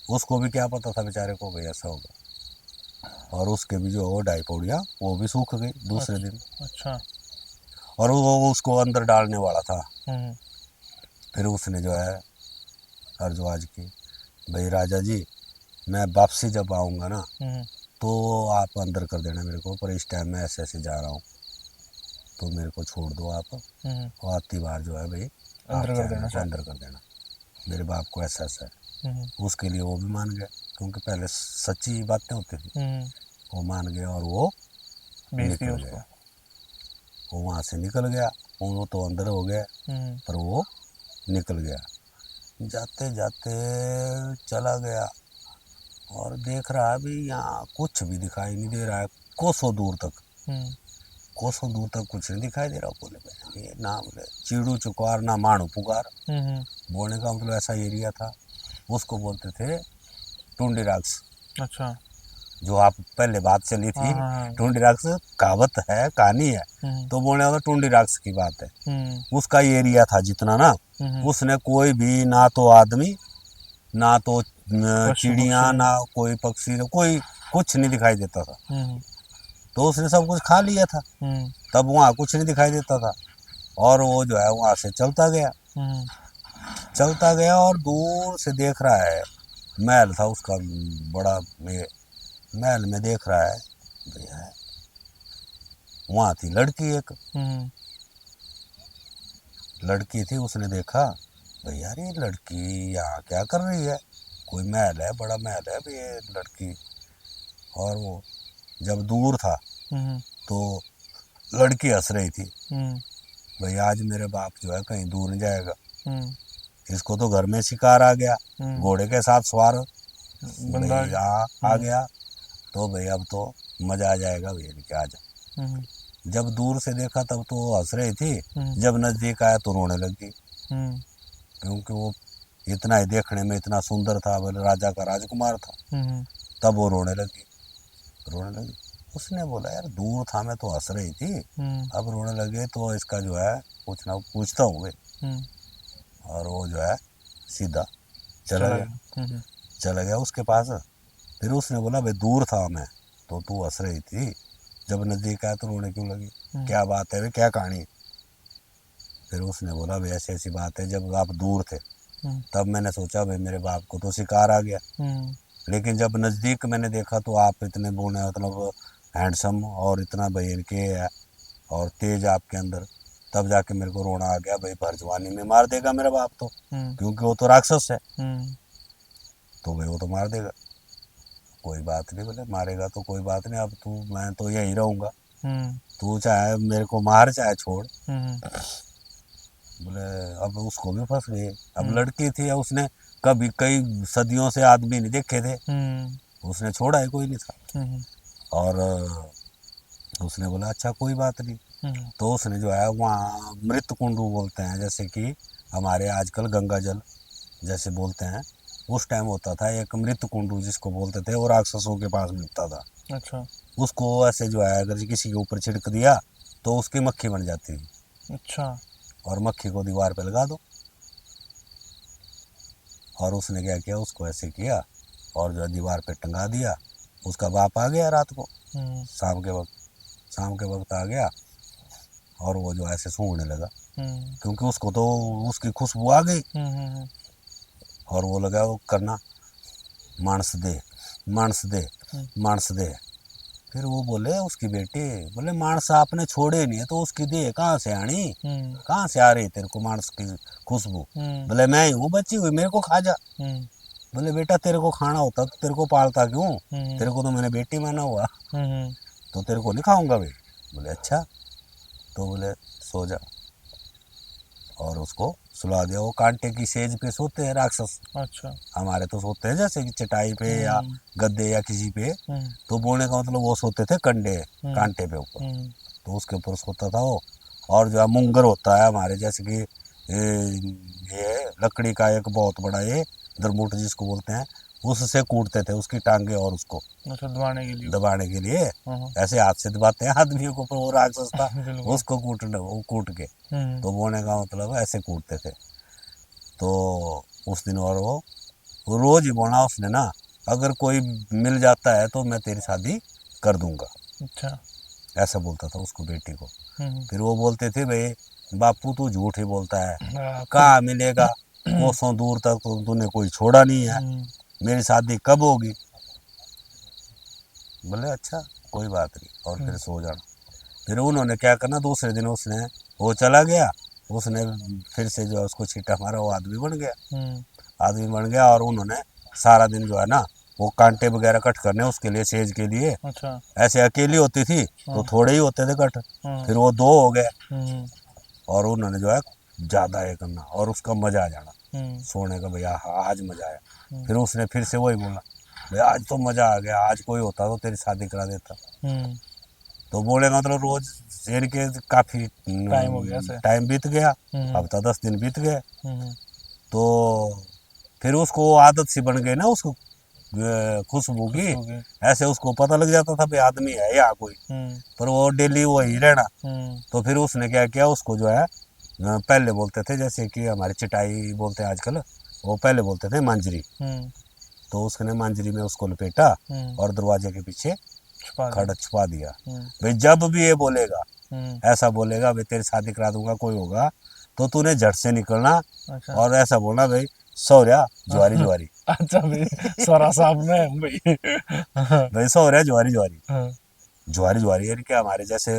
उसको भी क्या पता था बेचारे को भाई ऐसा होगा, और उसके भी जो वो 2.5 पौड़ियाँ वो भी सूख गई दूसरे दिन। अच्छा। और वो उसको अंदर डालने वाला था। हम्म, फिर उसने जो है अर्जवाज की, भाई राजा जी मैं वापसी जब आऊँगा ना हम्म, तो आप अंदर कर देना मेरे को, पर इस टाइम मैं ऐसे ऐसे जा रहा हूँ तो मेरे को छोड़ दो आप, हम्म, और आती बार जो है भाई आप अंदर कर चाहे देना मेरे को चाहे। अंदर कर देना, मेरे बाप को ऐसा ऐसा है। हम्म, उसके लिए वो भी मान गए, क्योंकि पहले सच्ची बातें होती थी। हम्म, वो मान गया और वो बेच दिया निकल उसको। गया, वो वहाँ से निकल गया। वो तो अंदर हो गया, हम्म, पर वो निकल गया। जाते जाते चला गया और देख रहा है भी यहाँ कुछ भी दिखाई नहीं दे रहा है, कोसों दूर तक, हम्म, कोसों दूर तक कुछ नहीं दिखाई दे रहा। बोले भाई ये ना, बोले चीड़ू चुकार ना माणू पुकार, हम्म, बोलने का मतलब ऐसा एरिया था। उसको बोलते थे टुंडी राक्स, अच्छा। जो आप पहले बात चली हाँ थी। हाँ हाँ। टुंडी राक्स कहावत है, कहानी है, हम्म, तो बोलने का टुंडी राक्स की बात है। हम्म, उसका एरिया था जितना ना, हम्म, उसने कोई भी, ना तो आदमी, ना तो पशु चिड़िया, पक्षी। ना कोई पक्षी, ना कोई, कुछ नहीं दिखाई देता था। हम्म, तो उसने सब कुछ खा लिया था, हम्म, तब वहाँ कुछ नहीं दिखाई देता था। और वो जो है वहाँ से चलता गया, हम्म, चलता गया, और दूर से देख रहा है, महल था उसका बड़ा, महल में देख रहा है भैया, वहाँ थी लड़की एक, हम्म, लड़की थी। उसने देखा भैया यार ये लड़की यहाँ क्या कर रही है, कोई महल है, बड़ा महल है भाई, ये लड़की। और वो जब दूर था हम्म, तो लड़की हंस रही थी, हम्म, भाई आज मेरे बाप जो है कहीं दूर नहीं जाएगा, हम्म, इसको तो घर में शिकार आ गया, हम्म, घोड़े के साथ सवार बंदा। भाई यहाँ आ गया, तो भाई अब तो मजा आ जाएगा भैया कि आज। हम्म, जब दूर से देखा तब तो वो हंस रही थी, हम्म, जब नज़दीक आया तो रोने लगी, हम्म, क्योंकि वो इतना ही देखने में इतना सुंदर था, बोले राजा का राजकुमार था। हम्म, तब वो रोने लगी, रोने लगी। उसने बोला यार दूर था मैं तो हंस रही थी, हम्म, अब रोने लगे तो इसका जो है कुछ ना पूछता हूँ भाई। हम्म, और वो जो है सीधा चला चला गया, गया। चला गया उसके पास। फिर उसने बोला भाई दूर था मैं तो तू हंस रही थी, जब नज़दीक आया तो रोने क्यों लगी, हम्म, क्या बात है भाई, क्या कहानी। फिर उसने बोला भाई ऐसी ऐसी बात है, जब आप दूर थे हम्म, तब मैंने सोचा भाई मेरे बाप को तो शिकार आ गया, हम्म, लेकिन जब नज़दीक मैंने देखा तो आप इतने बोने मतलब हैंडसम और इतना भाई इनके है और तेज आपके अंदर, तब जाके मेरे को रोना आ गया भाई भर जवानी में मार देगा मेरा बाप तो, हम्म, क्योंकि वो तो राक्षस है, हम्म, तो भाई वो तो मार देगा। कोई बात नहीं, बोले मारेगा तो कोई बात नहीं, अब तू मैं तो यही रहूँगा, हम्म, तू चाहे मेरे को मार चाहे छोड़। हम्म, बोले अब उसको भी फंस गई, अब हम्म, लड़की थी, उसने कभी कई सदियों से आदमी नहीं देखे थे, हम्म, उसने छोड़ा ही कोई नहीं था। हम्म, और उसने बोला अच्छा कोई बात नहीं, हम्म, तो उसने जो है वहाँ मृत कुंडू बोलते हैं, जैसे कि हमारे आजकल गंगा जल जैसे बोलते हैं, उस टाइम होता था एक मृत कुंडू जिसको बोलते थे, वो राक्षसों के पास मिलता था। अच्छा, उसको ऐसे जो है अगर किसी के ऊपर छिड़क दिया तो उसकी मक्खी बन जाती थी, अच्छा, और मक्खी को दीवार पे लगा दो। और उसने क्या किया, उसको ऐसे किया और जो है दीवार पे टंगा दिया। उसका बाप आ गया रात को, हम्म, शाम के वक्त आ गया, और वो जो ऐसे सूंघने लगा, हम्म, क्योंकि उसको तो उसकी खुशबू आ गई, हम्म, और वो लगा वो करना मांस दे, मांस दे, हम्म, मांस दे। फिर वो बोले उसकी बेटी, बोले मांस आपने छोड़े नहीं है तो उसकी दे कहाँ से आनी, हम्म, कहाँ से आ रही तेरे को मांस की खुशबू। हम्म, बोले मैं ही हूँ बची हुई, मेरे को खा जा। हम्म, बोले बेटा तेरे को खाना होता तो तेरे को पालता क्यों, हम्म, तेरे को तो मैंने बेटी माना हुआ, हम्म, तो तेरे को नहीं खाऊंगा भाई। बोले अच्छा, तो बोले सो जा, और उसको सुला दिया। वो कांटे की सेज पे सोते हैं राक्षस, अच्छा, हमारे तो सोते हैं जैसे कि चटाई पे या हम्म, गद्दे या किसी पे, हम्म, तो बोने का मतलब वो सोते थे कंडे हम्म, कांटे पे ऊपर, हम्म, तो उसके ऊपर सोता था वो। और जो है मुंगर होता है हमारे जैसे कि ये लकड़ी का एक बहुत बड़ा ये दरमुट जिसको बोलते हैं, उससे कूटते थे उसकी टांगे और उसको अच्छा, दबाने के लिए। दबाने के लिए। हाँ, ऐसे हाथ से दबाते हैं आदमियों को, पर वो राक्षस था, बिल्कुल। उसको कूटने वो कूट के, हम्म, तो बोने का मतलब ऐसे कूटते थे। तो उस दिन और वो रोज ही बोला उसने ना, अगर कोई मिल जाता है तो मैं तेरी शादी कर दूंगा, अच्छा, ऐसा बोलता था उसको बेटी को। हम्म, फिर वो बोलते थे भाई बापू तू झूठ ही बोलता है, खुद। कहाँ मिलेगा, कोसों दूर तक तो तूने कोई छोड़ा नहीं है, हम्म, मेरी शादी कब होगी। बोले अच्छा कोई बात नहीं, और फिर हम्म, सो जाना। फिर उन्होंने क्या करना, दूसरे दिन उसने वो चला गया, उसने फिर से जो है उसको छीटा मारा, वो आदमी बन गया, हम्म, आदमी बन गया। और उन्होंने सारा दिन जो है ना वो कांटे वगैरह कट करने उसके लिए, सेज के लिए। अच्छा, ऐसे अकेली होती थी तो हाँ, थोड़े ही होते थे कट, हाँ, फिर वो दो हो गए, हम्म, और उन्होंने जो है ज़्यादा ये करना और उसका मज़ा आ जाना हम्म, सोने का, भैया हाँ आज मज़ा आया। हम्म, फिर उसने फिर से वही बोला, भैया आज तो मज़ा आ गया, आज कोई होता तो तेरी शादी करा देता। हम्म, तो बोले मतलब रोज शेर के काफ़ी टाइम हो गया से। टाइम बीत गया, हम्म, हफ्ता 10 दिन बीत गए। हम्म, तो फिर उसको आदत सी बन गई ना उसको खुशबू की, खुशबू की। ऐसे उसको पता लग जाता था भाई आदमी है यहाँ कोई, हम्म, पर वो डेली वही रहना। हम्म, तो फिर उसने क्या किया, उसको जो है पहले बोलते थे जैसे कि हमारे चटाई बोलते हैं आजकल, वो पहले बोलते थे मांजरी, हम्म, तो उसने मांजरी में उसको लपेटा हम्म, और दरवाजे के पीछे छुपा खड़ा दिया। छुपा दिया। हम्म, भाई जब भी ये बोलेगा, हम्म, ऐसा बोलेगा भाई तेरी शादी करा दूंगा कोई होगा, तो तूने झट से निकलना, अच्छा। और ऐसा बोलना भाई सौर्या ज्वारी हाँ, ज्वारी, अच्छा भाई, स्वरा साहब ने भाई। हाँ, भाई सौर्या ज्वारी ज्वारी, हाँ, ज्वारी ज्वारी यानी कि हमारे जैसे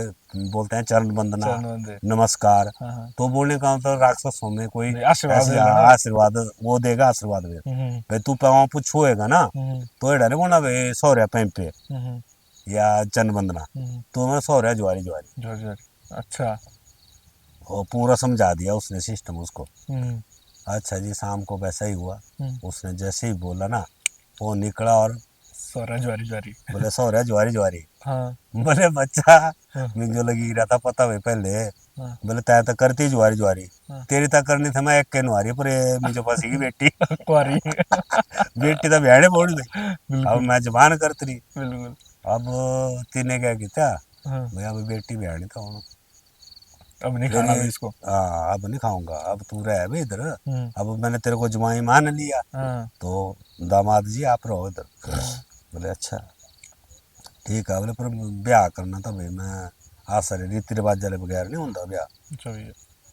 बोलते हैं चरण वंदना, चरण वंदे। नमस्कार। हाँ, हाँ, तो बोलने का मतलब राक्षसों में कोई भाई आशीर्वाद ऐसे ले लेना। आशीर्वाद वो देगा, आशीर्वाद में हम्म, भाई तू पाँव पूछ छुएगा ना, हम्म, तो एडा नहीं बोलना भाई सौर्या पैं पे हम्म, या चरण वंदना, हम्म, तो मैं सौर्या ज्वारी ज्वारी। जोर जोर। अच्छा। वो पूरा समझा दिया उसने सिस्टम उसको। हम्म, अच्छा जी, शाम को वैसा ही हुआ, हम्म, उसने जैसे ही बोला ना वो निकला और स्वरा ज्वारी ज्वारी। बोले सौर्या ज्वारी ज्वारी। हाँ, बोले बच्चा, हाँ, मुझे लगी रहा था पता भाई पहले, हाँ, बोले तय तो करती ज्वारी ज्वारी, हाँ। तेरी तक करनी थी मैं एक के नुआरी, पर ये मुझे फंसी की बेटी। कुंवारी। बेटी तो भैड़े बोल गई, अब बिल्कुल, मैं जबान करती रही। बिल्कुल। अब तीने क्या किया, हाँ, भैया अभी बेटी भैड़ी था हूँ, अब नहीं फिर खाना ये भी इसको। हाँ अब नहीं खाऊंगा, अब तू रह भी इधर, हम्म, अब मैंने तेरे को जमाई मान लिया, हाँ, तो दामाद जी आप रहो इधर। हम्म, बोले अच्छा ठीक है, बोले पर ब्याह करना था भाई मैं, आ सारे रीति रिवाज वाले बगैर नहीं होता ब्याह। अच्छा भैया।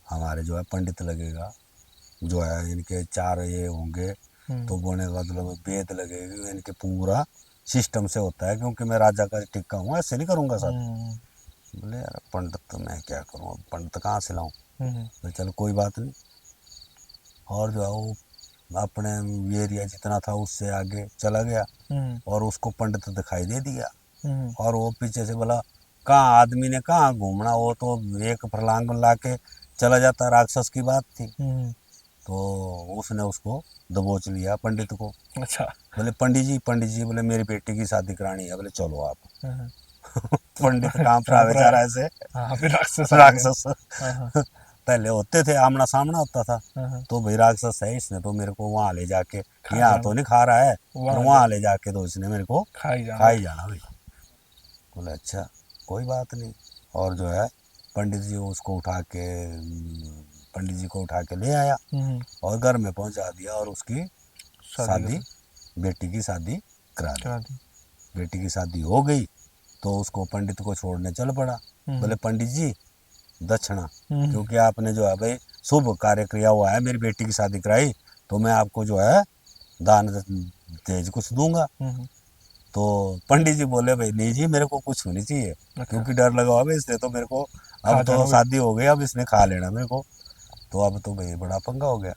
हमारे जो है पंडित लगेगा, जो है इनके 4 ये होंगे, तो बोने का मतलब वेद लगेगी, इनके पूरा सिस्टम से होता है, क्योंकि मैं राजा का टिक्का हूँ, ऐसे नहीं करूँगा साहब। बोले यार पंडित तो मैं क्या करूँ, अब पंडित कहाँ से लाऊं। बोले चलो कोई बात नहीं। और जो है वो अपने एरिया जितना था उससे आगे चला गया और उसको पंडित दिखाई दे दिया। और वो पीछे से बोला कहाँ आदमी ने कहाँ घूमना, वो तो एक फरलांग ला के चला जाता, राक्षस की बात थी। तो उसने उसको दबोच लिया पंडित को। अच्छा। बोले पंडित जी बोले मेरी बेटी की शादी करानी है। बोले चलो आप। पंडित कहाँ पर आवे जा रहा है ऐसे, हाँ, फिर राक्षस राक्षस हाँ। पहले होते थे, आमना सामना होता था। तो भाई राक्षस है, इसने तो मेरे को वहां ले जाके, यहाँ तो नहीं खा रहा है, पर वहां ले जाके तो इसने मेरे को खा ही जाना भाई। बोले अच्छा कोई बात नहीं। और जो है पंडित जी उसको उठा के, पंडित जी को उठा के ले आया और घर में पहुंचा दिया और उसकी शादी, बेटी की शादी करा दी। बेटी की शादी हो गई तो उसको पंडित को छोड़ने चल पड़ा। बोले पंडित जी दक्षिणा, क्योंकि आपने जो है भाई शुभ कार्य किया हुआ है, मेरी बेटी की शादी कराई, तो मैं आपको जो है दान तेज कुछ दूंगा। तो पंडित जी बोले भाई नहीं जी मेरे को कुछ होनी चाहिए। अच्छा। क्योंकि डर लगा हुआ इसने तो मेरे को, अब तो शादी हो गई, अब इसने खा लेना मेरे को, तो अब तो भाई बड़ा पंगा हो गया।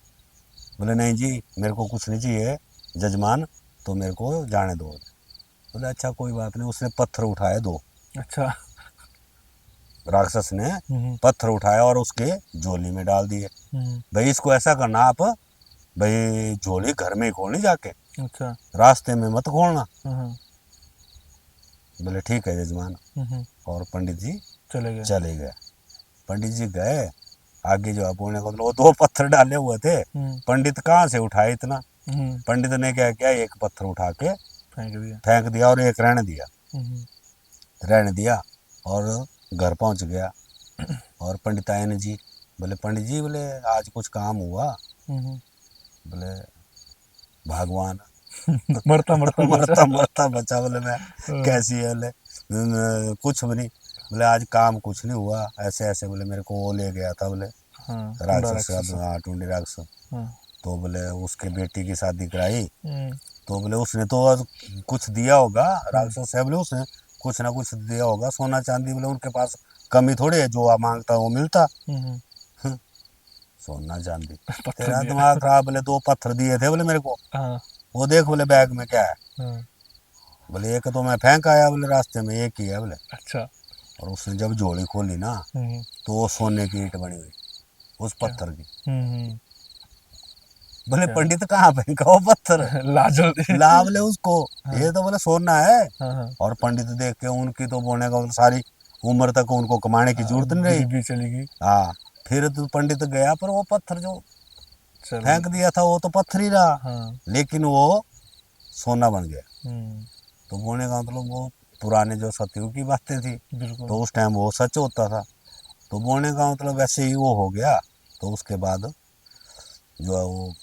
बोले नहीं जी मेरे को कुछ नहीं चाहिए जजमान, तो मेरे को जाने दो। बोले अच्छा कोई बात नहीं। उसने पत्थर उठाए 2। अच्छा। राक्षस ने पत्थर उठाया और उसके झोली में डाल दिए। भाई इसको ऐसा करना आप, भाई झोली घर में ही खोलनी जाके, अच्छा रास्ते में मत खोलना। बोले ठीक है जजमान। और पंडित जी चले गए। पंडित जी गए आगे, जो बोलने को वो 2 पत्थर डाले हुए थे, पंडित कहाँ से उठाए इतना। पंडित ने क्या किया, एक पत्थर उठा के फेंक दिया और एक रहने दिया और घर पहुंच गया। और पंडितायन जी बोले पंडित जी बोले आज कुछ काम हुआ। बोले भगवान मरता मरता बचा। बोले मैं कैसी है। बोले कुछ भी नहीं। बोले आज काम कुछ नहीं हुआ, ऐसे ऐसे बोले मेरे को वो ले गया था। बोले राक्षस, टूंडी राक्षस। तो बोले उसके बेटी की शादी कराई, तो बोले उसने तो कुछ दिया होगा, राक्षस है बोले उसने कुछ ना कुछ दिया होगा, सोना चांदी। बोले उनके पास कमी थोड़ी है, जो मांगता वो मिलता। सोना चांदी तेरा दिमाग खराब। बोले 2 पत्थर दिए थे बोले मेरे को, वो देख बोले बैग में क्या है। बोले एक तो मैं फेंक आया बोले रास्ते में, एक ही है बोले। अच्छा। और उसने जब झोली खोली ना तो वो सोने की ईंट बनी हुई उस पत्थर की। बोले पंडित कहाँ फेंका वो पत्थर। ला बोले उसको, ये तो बोले सोना है। और पंडित देख के उनकी तो बोलने का सारी उम्र तक उनको कमाने की जरूरत नहीं रही, चली गई। हाँ फिर तो पंडित गया, पर वो पत्थर जो फेंक दिया था वो तो पत्थर ही रहा, लेकिन वो सोना बन गया। तो बोलने का मतलब वो पुराने जो सतयुग की बातें थी, तो उस टाइम वो सच होता था। तो बोलने का मतलब वैसे ही वो हो गया। तो उसके बाद जो है वो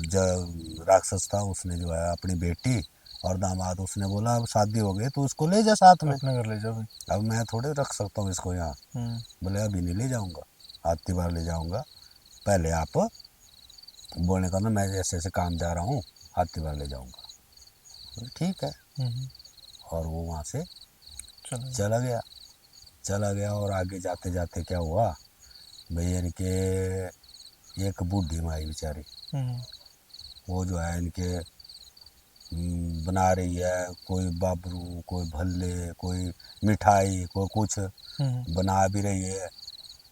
जो राक्षस था उसने जो है अपनी बेटी और दामाद, उसने बोला अब शादी हो गई तो उसको ले जा साथ में, अपने घर ले जाओ। अब मैं थोड़े रख सकता हूँ इसको यहाँ। बोले अभी नहीं ले जाऊँगा, आती बार ले जाऊँगा, पहले आप बोलने का ना मैं ऐसे ऐसे काम जा रहा हूँ, आती बार ले जाऊँगा। ठीक है। और वो वहाँ से चला गया। और आगे जाते जाते क्या हुआ भैया, इनके एक बूढ़ी माई बेचारी, वो जो है इनके बना रही है, कोई बाबरू, कोई भल्ले, कोई मिठाई, कोई कुछ बना भी रही है।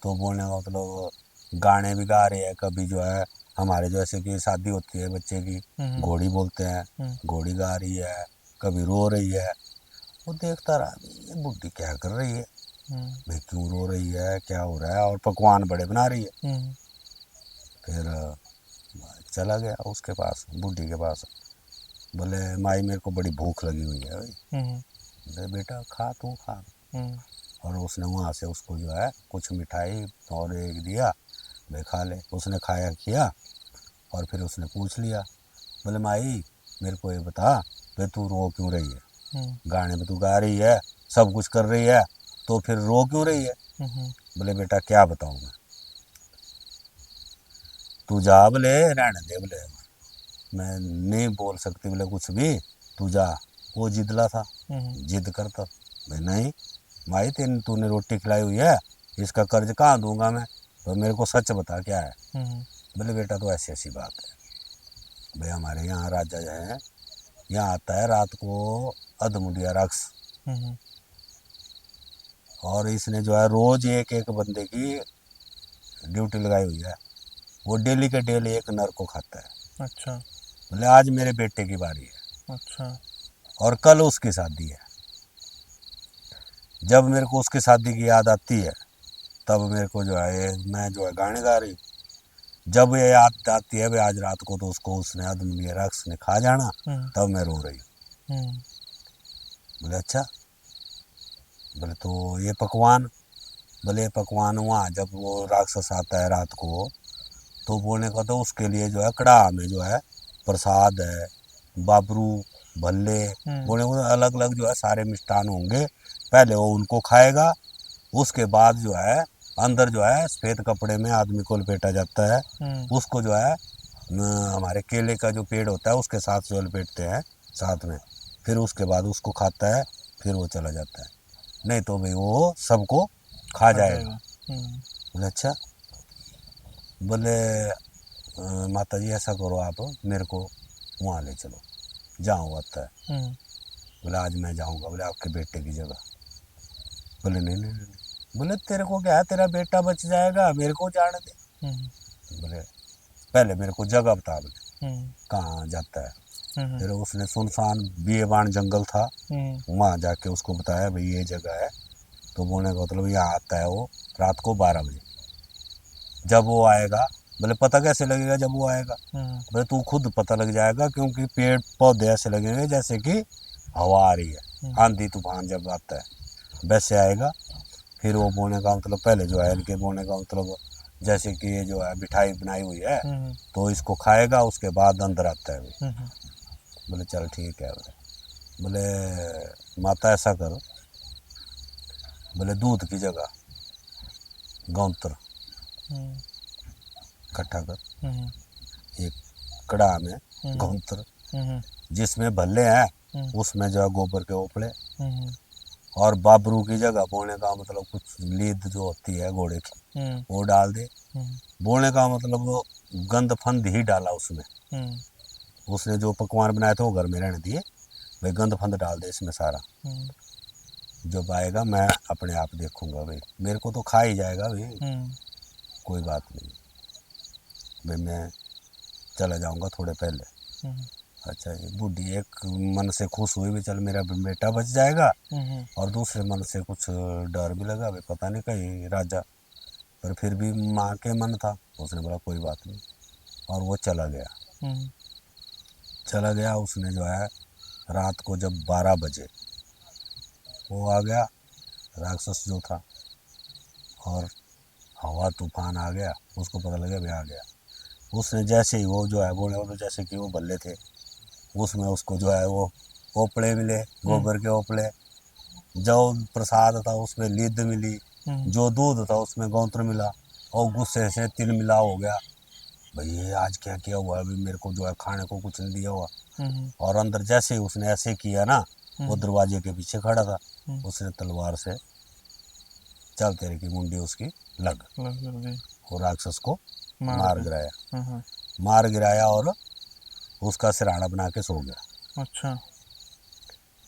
तो बोलने का मतलब गाने भी गा रहे हैं। कभी जो है हमारे जैसे कि शादी होती है बच्चे की, घोड़ी बोलते हैं, घोड़ी गा रही है, कभी रो रही है। वो देखता रहा ये बुढ़ी क्या कर रही है भाई, क्यों रो रही है, क्या हो रहा है। और पकवान बड़े बना रही है। फिर चला गया उसके पास, बुढ़ी के पास। बोले माई मेरे को बड़ी भूख लगी हुई है भाई। बोले बेटा खा, तू खा। और उसने वहाँ से उसको जो है कुछ मिठाई और एक दिया, भाई खा ले। उसने खाया किया और फिर उसने पूछ लिया, बोले माई मेरे को ये बता भाई तू रो क्यों रही है, गाने में तू गा रही है, सब कुछ कर रही है, तो फिर रो क्यों रही है। बोले बेटा क्या बताऊँ मैं। तू जा बोले, रहने दे बोले, मैं नहीं बोल सकती बोले कुछ भी, तू जा। वो जिदला था, जिद करता, भाई नहीं माई तेन तूने रोटी खिलाई हुई है, इसका कर्ज कहाँ दूंगा मैं, तो मेरे को सच बता क्या है। बोले बेटा तो ऐसी ऐसी बात है भाई, हमारे यहाँ राजा जो है, यहाँ आता है रात को अधमुंडिया राक्ष, और इसने जो है रोज एक एक बंदे की ड्यूटी लगाई हुई है, वो डेली के डेली एक नर को खाता है। अच्छा। बोले आज मेरे बेटे की बारी है, अच्छा। और कल उसकी शादी है। जब मेरे को उसकी शादी की याद आती है, तब मेरे को जो है, मैं जो है गाने गा रही, जब ये याद आती है भाई आज रात को तो उसको उसने अदमुनिया राक्ष ने खा जाना, तब मैं रो रही हूँ। बोले अच्छा, बोले तो ये पकवान, बोले पकवान वहाँ जब वो राक्षस आता है रात को, तो बोलने का तो उसके लिए जो है कड़ाह में जो है प्रसाद है, बाबरू भल्ले, बोले वो अलग अलग जो है सारे मिष्ठान होंगे, पहले वो उनको खाएगा, उसके बाद जो है अंदर जो है सफ़ेद कपड़े में आदमी को लपेटा जाता है, उसको जो है हमारे केले का जो पेड़ होता है उसके साथ जो लपेटते हैं साथ में, फिर उसके बाद उसको खाता है, फिर वो चला जाता है, नहीं तो भाई वो सबको खा जाएगा। बोले अच्छा, बोले माता जी ऐसा करो आप मेरे को वहाँ ले चलो जहाँ वो आता है। बोले आज मैं जाऊँगा, बोले आपके बेटे की जगह। बोले नहीं नहीं नहीं, बोले तेरे को क्या है, तेरा बेटा बच जाएगा, मेरे को जाने दे। बोले पहले मेरे को जगह बता, बोले कहाँ जाता है। फिर उसने सुनसान बियबान जंगल था, वहाँ जाके उसको बताया भाई ये जगह है, तो बोलने का मतलब यहाँ आता है वो रात को 12 बजे। जब वो आएगा, बोले पता कैसे लगेगा जब वो आएगा, बोले तू खुद पता लग जाएगा, क्योंकि पेड़ पौधे ऐसे लगेंगे जैसे कि हवा आ रही है, आंधी तूफान जब आता है वैसे आएगा। फिर वो बोने का मतलब पहले जो है इनके बोने का मतलब जैसे कि ये जो है मिठाई बनाई हुई है, तो इसको खाएगा, उसके बाद अंदर आता है। बोले चल ठीक है। बोले माता ऐसा करो, बोले दूध की जगह गौंत्र इकट्ठा कर, एक कड़ा में गौंत्र जिसमें भल्ले हैं उसमें जो है गोबर के ओपड़े, और बाबरू की जगह बोने का मतलब कुछ लीद जो होती है घोड़े की वो डाल दे। बोने का मतलब वो गंद फंद ही डाला उसमें, उसने जो पकवान बनाए थे वो घर में रहने दिए, भाई गंद फंद डाल दे इसमें सारा, जब आएगा मैं अपने आप देखूंगा, भाई मेरे को तो खा ही जाएगा भाई, कोई बात नहीं, भाई मैं चला जाऊंगा थोड़े पहले। अच्छा ये बूढ़ी एक मन से खुश हुई भी चल मेरा बेटा बच जाएगा, और दूसरे मन से कुछ डर भी लगा भाई पता नहीं कहीं राजा, पर फिर भी माँ के मन था, उसने बोला कोई बात नहीं, और वो चला गया। चला गया, उसने जो है रात को जब 12 बजे वो आ गया राक्षस जो था, और हवा तूफान आ गया, उसको पता लगा भी आ गया, उसने जैसे ही वो जो है बोले वो तो जैसे कि वो बल्ले थे, उसमें उसको जो है वो ओपड़े मिले, गोबर के ओपड़े, जो प्रसाद था उसमें लीद मिली, जो दूध था उसमें गौंत्र मिला, और गुस्से से तिल मिला हो गया, भाई ये आज क्या किया हुआ है, अभी मेरे को जो है खाने को कुछ नहीं दिया हुआ। और अंदर जैसे ही उसने ऐसे किया ना, वो दरवाजे के पीछे खड़ा था, उसने तलवार से चल तेरे की मुंडी उसकी लग और राक्षस को मार गिराया, मार गिराया और उसका सिरहाना बना के सो गया। अच्छा।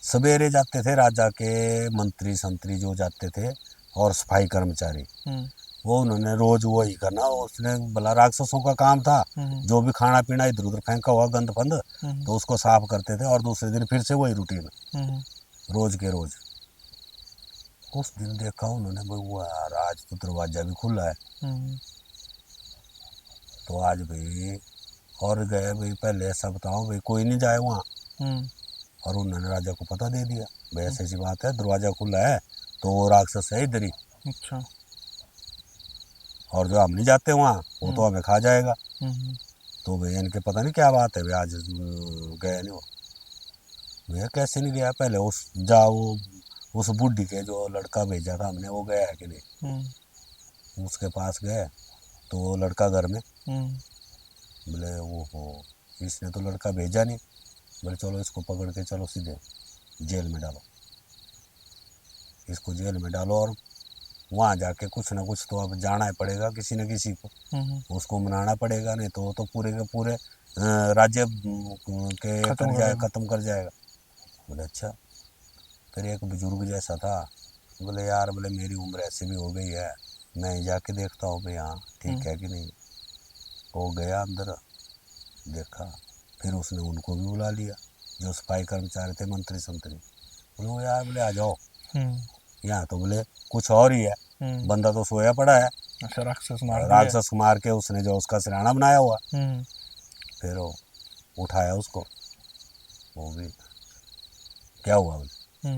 सवेरे जाते थे राजा के मंत्री संतरी जो जाते थे, और सफाई कर्मचारी, वो उन्होंने रोज वो ही करना, उसने भला राक्षसों का काम था, जो भी खाना पीना इधर उधर फेंका हुआ गंद फंद तो उसको साफ करते थे, और दूसरे दिन फिर से वही रूटीन रोज के रोज। उस दिन देखा उन्होंने भाई वो यार आज तो दरवाजा भी खुला है, तो आज भाई और गए भाई पहले ऐसा बताओ भाई कोई नहीं जाए वहाँ, और उन्होंने राजा को पता दे दिया भाई ऐसी ऐसी बात है, दरवाजा खुला है तो वो राक्षस है इधर ही। अच्छा। और जो हम नहीं जाते वहाँ वो तो हमें खा जाएगा। तो भैया इनके पता नहीं क्या बात है, भैया आज गया नहीं वो, भैया कैसे नहीं गया, पहले उस जाओ उस बुढ़ी के जो लड़का भेजा था हमने वो गया है कि नहीं, उसके पास गए तो वो लड़का घर में, बोले वो हो, इसने तो लड़का भेजा नहीं। बोले चलो इसको पकड़ के चलो सीधे जेल में डालो, इसको जेल में डालो, और वहाँ जाके कुछ ना कुछ तो अब जाना ही पड़ेगा किसी न किसी को, उसको मनाना पड़ेगा, नहीं तो वो तो पूरे के पूरे राज्य के खत्म कर कर जाए, देगा। खत्म कर जाएगा। बोले अच्छा। फिर एक बुजुर्ग जैसा था, बोले यार, बोले मेरी उम्र ऐसे भी हो गई है, मैं जाके देखता हूँ भाई हाँ ठीक है कि नहीं। वो गया अंदर, देखा, फिर उसने उनको भी बुला लिया जो सिपाही कर्मचारी थे, मंत्री संतरी। बोले वो यार, बोले आ जाओ, यहाँ तो बोले कुछ और ही है, बंदा तो सोया पड़ा है, अच्छा, राक्षस मार दिया। राक्षस मार के उसने जो उसका सिरहाना बनाया हुआ। हम्म। फिर वो उठाया उसको, वो भी क्या हुआ बोले,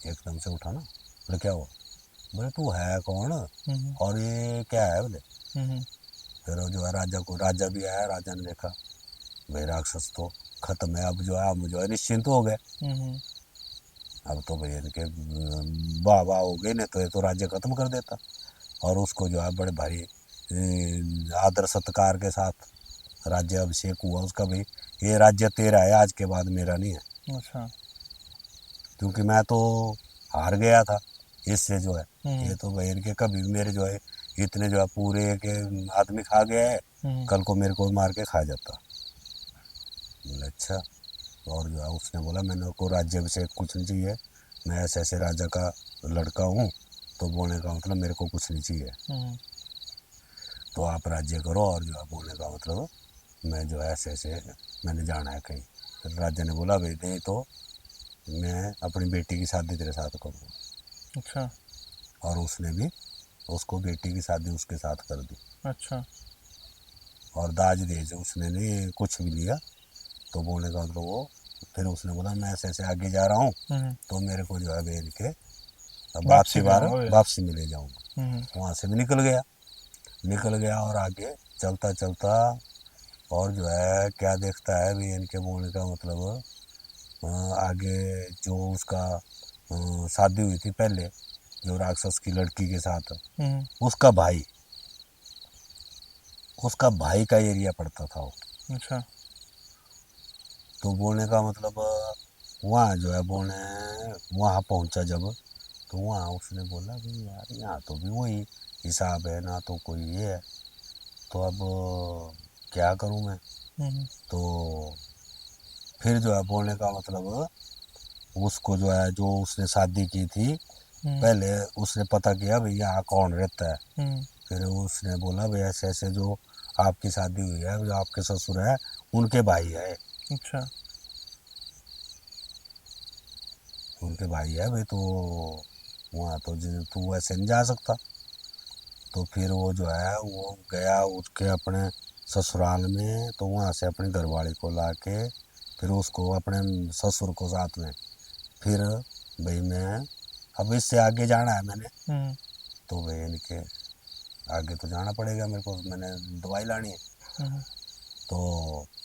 एकदम से उठा ना, बोले क्या हुआ, बोले तू है कौन और ये क्या है बोले। फिर वो जो है राजा को, राजा भी आया, राजा ने देखा भाई राक्षस तो खत्म है, अब जो है हम जो है निश्चिंत हो गए, अब तो भाई इनके वाह वाह हो गए, नहीं तो ये तो राज्य खत्म कर देता। और उसको जो है बड़े भारी आदर सत्कार के साथ राज्य अभिषेक हुआ उसका, भाई ये राज्य तेरा है आज के बाद, मेरा नहीं है। अच्छा। क्योंकि मैं तो हार गया था इससे जो है, ये तो भाई इनके कभी भी मेरे जो है इतने जो है पूरे के आदमी खा गया है, कल को मेरे को मार के खा जाता। बोले अच्छा। और जो है उसने बोला मैंने को राज्य अभिषेक कुछ नहीं चाहिए, मैं ऐसे ऐसे राजा का लड़का हूँ, तो बोलने का मतलब मेरे को कुछ नहीं चाहिए, तो आप राज्य करो, और जो है बोलने का मतलब मैं जो है ऐसे ऐसे मैंने जाना है कहीं। फिर राजा ने बोला भाई नहीं तो मैं अपनी बेटी की शादी तेरे साथ करूँगा। अच्छा। और उसने भी उसको बेटी की शादी उसके साथ कर दी। अच्छा। और दाज दहेज उसने नहीं कुछ भी लिया, तो बोलने का मतलब वो, फिर उसने बोला मैं ऐसे ऐसे आगे जा रहा हूँ, तो मेरे को जो है बेन के अब वापसी आपकी पे बार आऊंगा भैया। वापसी में ले जाऊँगा। वहाँ से भी निकल गया, निकल गया और आगे चलता चलता, और जो है क्या देखता है भी, इनके बोलने का मतलब आगे जो उसका शादी हुई थी पहले जो राक्षस की लड़की के साथ, उसका भाई, उसका भाई का एरिया पड़ता था वो। अच्छा। तो बोलने का मतलब वहाँ जो है बोलने, वहाँ पहुँचा जब, तो वहाँ उसने बोला भाई यार यहाँ तो भी वही हिसाब है ना, तो कोई ये है, तो अब क्या करूँ मैं। तो फिर जो है बोलने का मतलब उसको जो है जो उसने शादी की थी पहले, उसने पता किया भाई यहाँ कौन रहता है। फिर उसने बोला भाई ऐसे ऐसे जो आपकी शादी हुई है, जो आपके ससुर है, उनके भाई है, अच्छा। उनके भाई है भाई, तो वहाँ तो तू ऐसे नहीं जा सकता। तो फिर वो जो है वो गया उसके अपने ससुराल में, तो वहाँ से अपनी घरवाली को ला के फिर उसको अपने ससुर को साथ में, फिर भाई मैं अब इससे आगे जाना है मैंने, तो भाई इनके आगे तो जाना पड़ेगा मेरे को, मैंने दवाई लानी है। तो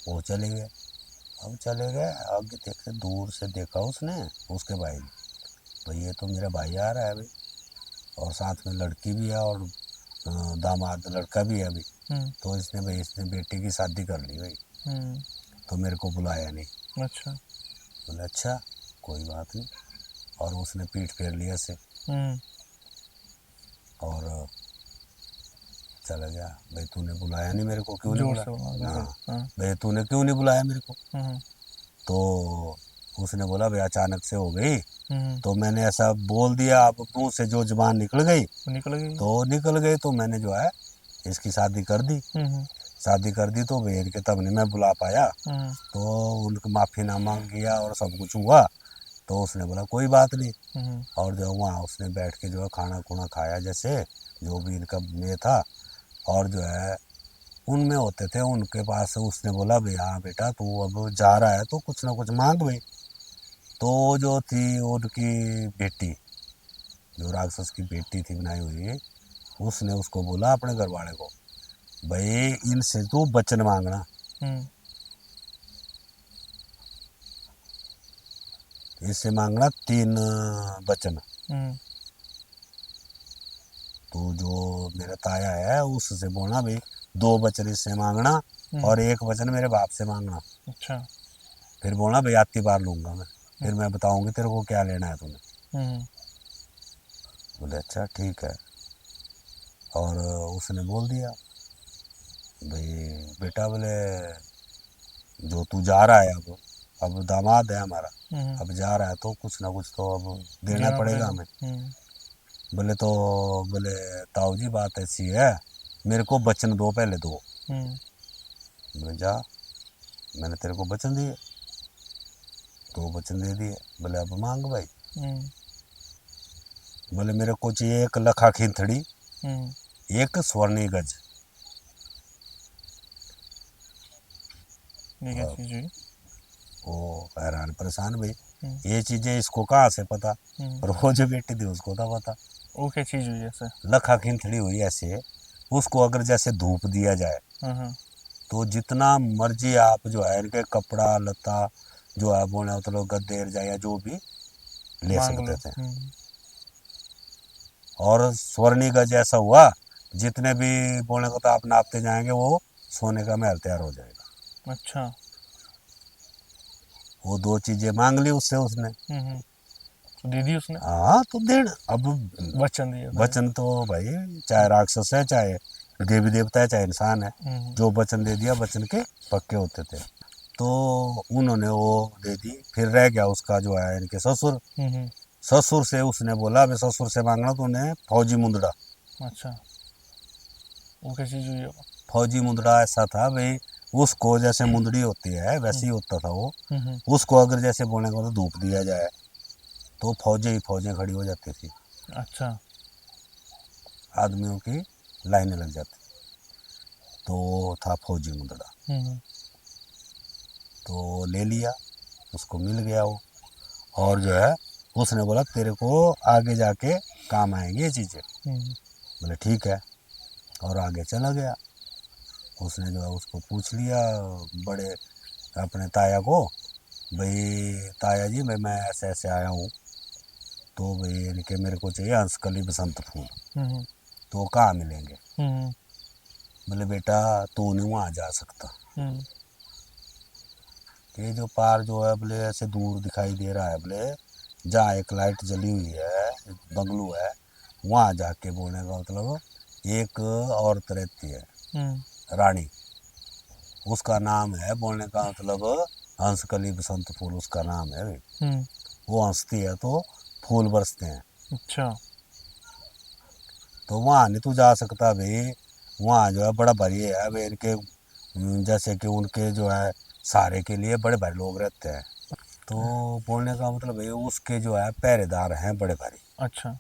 वो चले गए, अब चले गए आगे, देखते दूर से देखा उसने उसके भाई ने, भाई ये तो मेरा भाई आ रहा है भाई, और साथ में लड़की भी है, और दामाद लड़का भी है अभी, तो इसने भाई इसने बेटी की शादी कर ली भाई, तो मेरे को बुलाया नहीं। अच्छा। बोले अच्छा कोई बात नहीं, और उसने पीठ फेर लिया से, और चला गया, भाई तूने बुलाया नहीं मेरे को, क्यों नहीं जोर बुलाया, से बोलना हाँ हाँ। भाई तूने क्यों नहीं बुलाया मेरे को। हम्म। तो उसने बोला भाई अचानक से हो गई, हम्म। तो मैंने ऐसा बोल दिया, अब मुंह से जो जुबान निकल गई तो निकल गई। तो निकल गई, तो मैंने जो है इसकी शादी कर दी। शादी कर दी तो भाई इनके तब नहीं मैं बुला पाया, तो उनको माफ़ीनामा किया और सब कुछ हुआ। तो उसने बोला कोई बात नहीं, और जो वहाँ उसने बैठ के जो है खाना खुना खाया, जैसे जो भी इनका ये था, और जो है उनमें होते थे उनके पास, उसने बोला भाई हाँ बेटा तू अब जा रहा है तो कुछ ना कुछ मांग भाई। तो जो थी उनकी बेटी, जो राक्षस की बेटी थी बनाई हुई, उसने उसको बोला अपने घर वाले को, भाई इनसे तू वचन मांगना, इससे मांगना 3 वचन। तो जो मेरा ताया है उससे बोलना भाई 2 वचन इससे मांगना, और एक वचन मेरे बाप से मांगना। अच्छा। फिर बोलना भाई आती बार लूंगा मैं, फिर मैं बताऊंगी तेरे को क्या लेना है तुम्हें। हम्म। बोले अच्छा ठीक है। और उसने बोल दिया भाई बेटा बोले जो तू जा रहा है अब दामाद है हमारा, हम्म। अब जा रहा है तो कुछ ना कुछ तो अब देना देना पड़ेगा पड़ेगा। हमें। हम्म। बोले तो बोले ताऊ जी बात ऐसी है, मेरे को वचन दो पहले दो। हम्म। बोले जा, मैंने तेरे को वचन दिए, तो वचन दे दिए। बोले अब मांग भाई। हम्म। बोले मेरे को चाहिए 1 लखा खिंथड़ी, हम्म। 1 स्वर्णी गज। ये क्या अब चीज हुई? वो हैरान परेशान भाई, हम्म। ये चीजें इसको कहाँ से पता, हम्म। और वो जो बेटी थी उसको था पता। वो क्या चीज हुई ऐसे? लखा खिंथड़ी हुई ऐसे, उसको अगर जैसे धूप दिया जाए हाँ हाँ। तो जितना मर्जी आप जो है इनके कपड़ा लता जो है बोले मतलब गद्दे रजाइयाँ जो भी ले मांग लो। सकते थे। हम्म। और स्वर्णी का जैसा हुआ, जितने भी बोले को तो आप नापते जाएंगे वो सोने का महल तैयार हो जाएगा। अच्छा। वो 2 चीजें मांग ली उससे उसने। तो दे दी उसने? हाँ तो देन अब वचन दिया था जो। वचन तो भाई चाहे राक्षस है चाहे देवी देवता है चाहे इंसान है, हम्म। जो वचन दे दिया वचन के पक्के होते थे। तो उन्होंने वो दे दी। फिर रह गया उसका जो है इनके ससुर। हम्म। ससुर से उसने बोला अबे ससुर से मांगना तूने फौजी मुंदड़ा। अच्छा। वो क्या चीज हुई है वो? फौजी मुंदड़ा ऐसा था भाई, उसको जैसे मुंदड़ी होती है हम्म। वैसे ही होता था वो। हम्म। उसको अगर जैसे बोलने को तो धूप दिया जाए तो फौजें ही फौजें खड़ी हो जाती थी, अच्छा। आदमियों की लाइनें लग जाती। तो वो था फौजी मुंदड़ा। हम्म। तो ले लिया, उसको मिल गया वो। और जो है उसने बोला तेरे को आगे जाके काम आएंगी ये चीज़ें। हम्म। बोले ठीक है। और आगे चला गया। उसने जो है उसको पूछ लिया बड़े अपने ताया को, भाई ताया जी मैं ऐसे ऐसे आया हूँ, तो भाई इनके मेरे को चाहिए हंसकली बसंत फूल, हम्म। तो कहाँ मिलेंगे। हम्म। बोले बेटा तू नहीं वहाँ जा सकता, हम्म। ये जो पार जो है बोले ऐसे दूर दिखाई दे रहा है बोले, जहाँ एक लाइट जली हुई है बंगलू है, वहाँ जाके बोलने का मतलब एक औरत रहती है हम्म। रानी, उसका नाम है बोलने का मतलब हंसकली बसंत फूल उसका नाम है भाई। हम्म। वो हंसती है तो फूल बरसते हैं। अच्छा। तो वहाँ नहीं तू जा सकता भाई, वहाँ जो है बड़ा भारी है भाई इनके, जैसे कि उनके जो है सहारे के लिए बड़े भारी लोग रहते हैं। तो बोलने का मतलब भाई उसके जो है पहरेदार हैं बड़े भारी। अच्छा।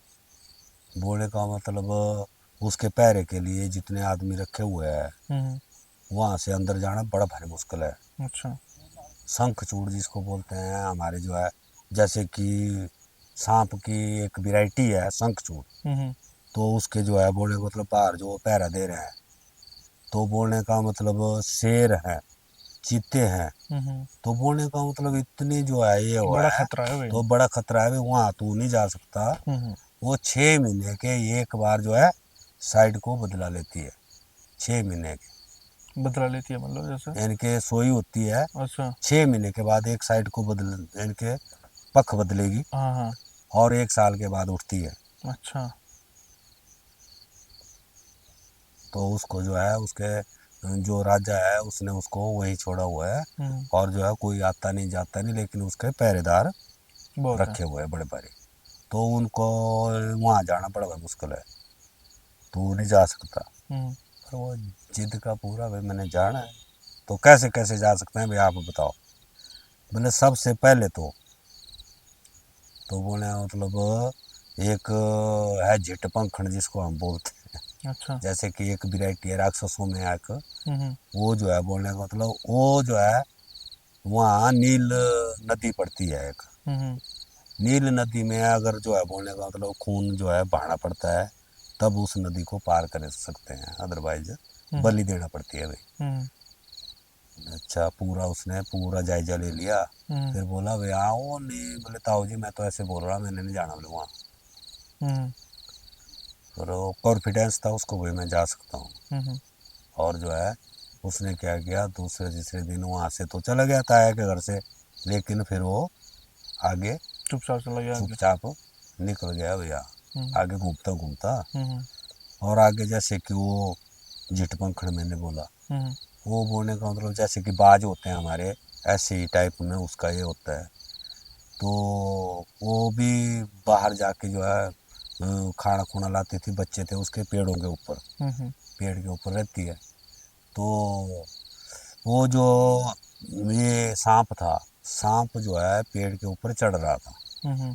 बोलने का मतलब उसके पहरे के लिए जितने आदमी रखे हुए हैं हम्म। वहाँ से अंदर जाना बड़ा भारी मुश्किल है। अच्छा। शंखचूड़ जिसको बोलते हैं हमारे जो है, जैसे कि सांप की एक वैरायटी है शंखचूड़, हम्म। तो उसके जो है बोलने का मतलब बाहर जो पहरा दे रहे हैं, तो बोलने का मतलब शेर है चीते हैं, हम्म। तो बोलने का मतलब इतनी जो है ये हुआ बड़ा है। खतरा है भाई। तो बड़ा खतरा है भाई, वहाँ तू नहीं जा सकता। हम्म। वो 6 महीने के एक बार जो है साइड को बदला लेती है, 6 महीने के, बदला लेती है मतलब जैसे? यानी कि सोई होती है, अच्छा। 6 महीने के बाद एक साइड को बदल यानी कि पख बदलेगी, हाँ हाँ। और 1 साल के बाद उठती है। अच्छा। तो उसको जो है उसके जो राजा है उसने उसको वहीं छोड़ा हुआ है। हम्म। और जो है कोई आता नहीं जाता नहीं, लेकिन उसके पहरेदार बहुत है। रखे हुए हैं बड़े बड़े। तो उनको वहाँ जाना बड़ा मुश्किल है, तू नहीं जा सकता। हम्म। पर वो जिद का पूरा भाई मैंने जाना है। तो कैसे कैसे जा सकते हैं भाई आप बताओ। बोले सबसे पहले तो बोले मतलब एक है झिट पंखड़ जिसको हम बोलते हैं, अच्छा। जैसे कि एक वैरायटी है राक्षसों में एक, हम्म। वो जो है बोलने का मतलब वो जो है वहाँ नील नदी पड़ती है एक। हम्म। नील नदी में अगर जो है बोलने का मतलब खून जो है बहाना पड़ता है, तब उस नदी को पार कर सकते हैं, अदरवाइज हम्म। बलि देना पड़ती है भाई। हम्म। अच्छा पूरा उसने पूरा जायजा ले लिया। हम्म। फिर बोला भाई आओ नहीं, बोले ताऊ जी मैं तो ऐसे बोल रहा मैंने नहीं जाना बोले वहाँ। हम्म। फिर वो कॉन्फिडेंस था उसको भाई मैं जा सकता हूँ। हम्म। और जो है उसने क्या किया, दूसरे तीसरे दिन वहाँ से तो चला गया ताया के घर से, लेकिन फिर वो आगे चुपचाप चला गया आगे। चुपचाप निकल गया भैया, हम्म, आगे घूमता घूमता। हम्म, और आगे जैसे कि वो जिट पंखड़ मैंने बोला, हम्म, वो बोलने का मतलब जैसे कि बाज होते हैं हमारे, ऐसे ही टाइप में उसका ये होता है। तो वो भी बाहर जाके जो है खाना खुना लाती थी, बच्चे थे उसके पेड़ों के ऊपर, हम्म, पेड़ के ऊपर रहती है। तो वो जो ये सांप था, सांप जो है पेड़ के ऊपर चढ़ रहा था, हम्म,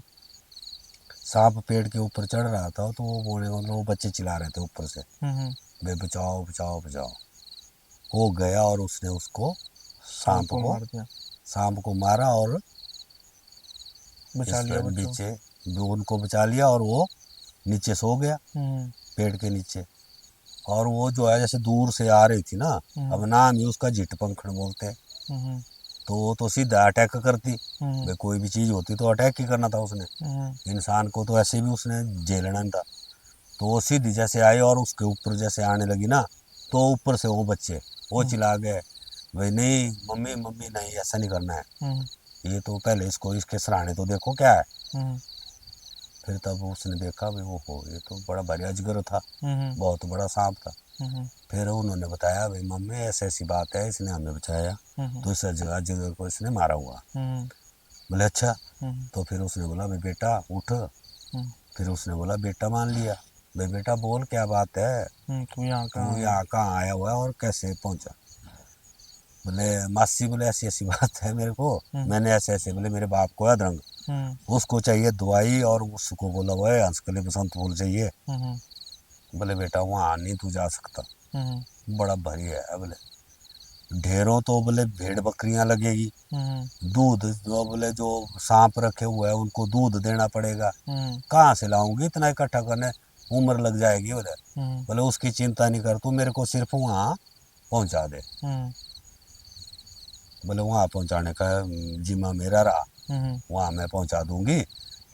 सांप पेड़ के ऊपर चढ़ रहा था। तो वो बोलने का मतलब वो बच्चे चिल्ला रहे थे ऊपर से, हम्म, बे बचाओ बचाओ बचाओ। वो गया और उसने उसको सांप सांप को को मार दिया, सांप को मारा और बचा इस लिया बच्चों। नीचे उनको बचा लिया, और वो नीचे सो गया हम्म, पेड़ के नीचे। और वो जो है जैसे दूर से आ रही थी ना, हम्म, अब नाम ही उसका जिट पंखड़ बोलते हैं। हम्म, तो वो तो सीधा अटैक करती, हम्म, भाई कोई भी चीज़ होती तो अटैक ही करना था उसने, हम्म, इंसान को तो ऐसे भी उसने झेलना नहीं था। तो वो सीधी जैसे आई और उसके ऊपर जैसे आने लगी ना, तो ऊपर से वो बच्चे वो हम्म, चिल्ला गए, भाई नहीं मम्मी मम्मी नहीं, ऐसा नहीं करना है, हम्म, ये तो पहले इसको इसके सराहने तो देखो क्या है। हम्म, फिर तब उसने देखा भाई वो हो, ये तो बड़ा भारी अजगर था, हम्म, बहुत बड़ा सांप था। हम्म, फिर उन्होंने बताया भाई मम्मी ऐसी ऐसी बात है, इसने हमें बचाया, हम्म, तो इस अजगर को इसने मारा हुआ। हम्म, बोले अच्छा। हम्म, तो फिर उसने बोला भाई बेटा उठ। हम्म, फिर उसने बोला बेटा मान लिया, भाई बेटा बोल क्या बात है, तू यहाँ तू कहाँ है? यहाँ कहाँ आया हुआ है और कैसे पहुँचा। बोले मासी, बोले ऐसी ऐसी बात है मेरे को, हम्म, मैंने ऐसे ऐसे, बोले मेरे बाप को है अदरंग, हम्म, उसको चाहिए दवाई, और उसको बोला हुआ है हंसकली बसंत फूल चाहिए। हम्म, बोले बेटा वहाँ नहीं तू जा सकता, हम्म, बड़ा भारी है। बोले ढेरों तो बोले भेड़ बकरियां लगेगी, हम्म, दूध जो बोले जो सांप रखे हुए हैं उनको दूध देना पड़ेगा, हम्म, कहाँ से लाऊंगी इतना इकट्ठा करने, उम्र लग जाएगी। बोले हम्म, बोले उसकी चिंता नहीं कर, तू मेरे को सिर्फ वहाँ पहुँचा दे। हम्म, बोले वहाँ पहुँचाने का जिम्मा मेरा रहा, हम्म, वहाँ मैं पहुँचा दूंगी,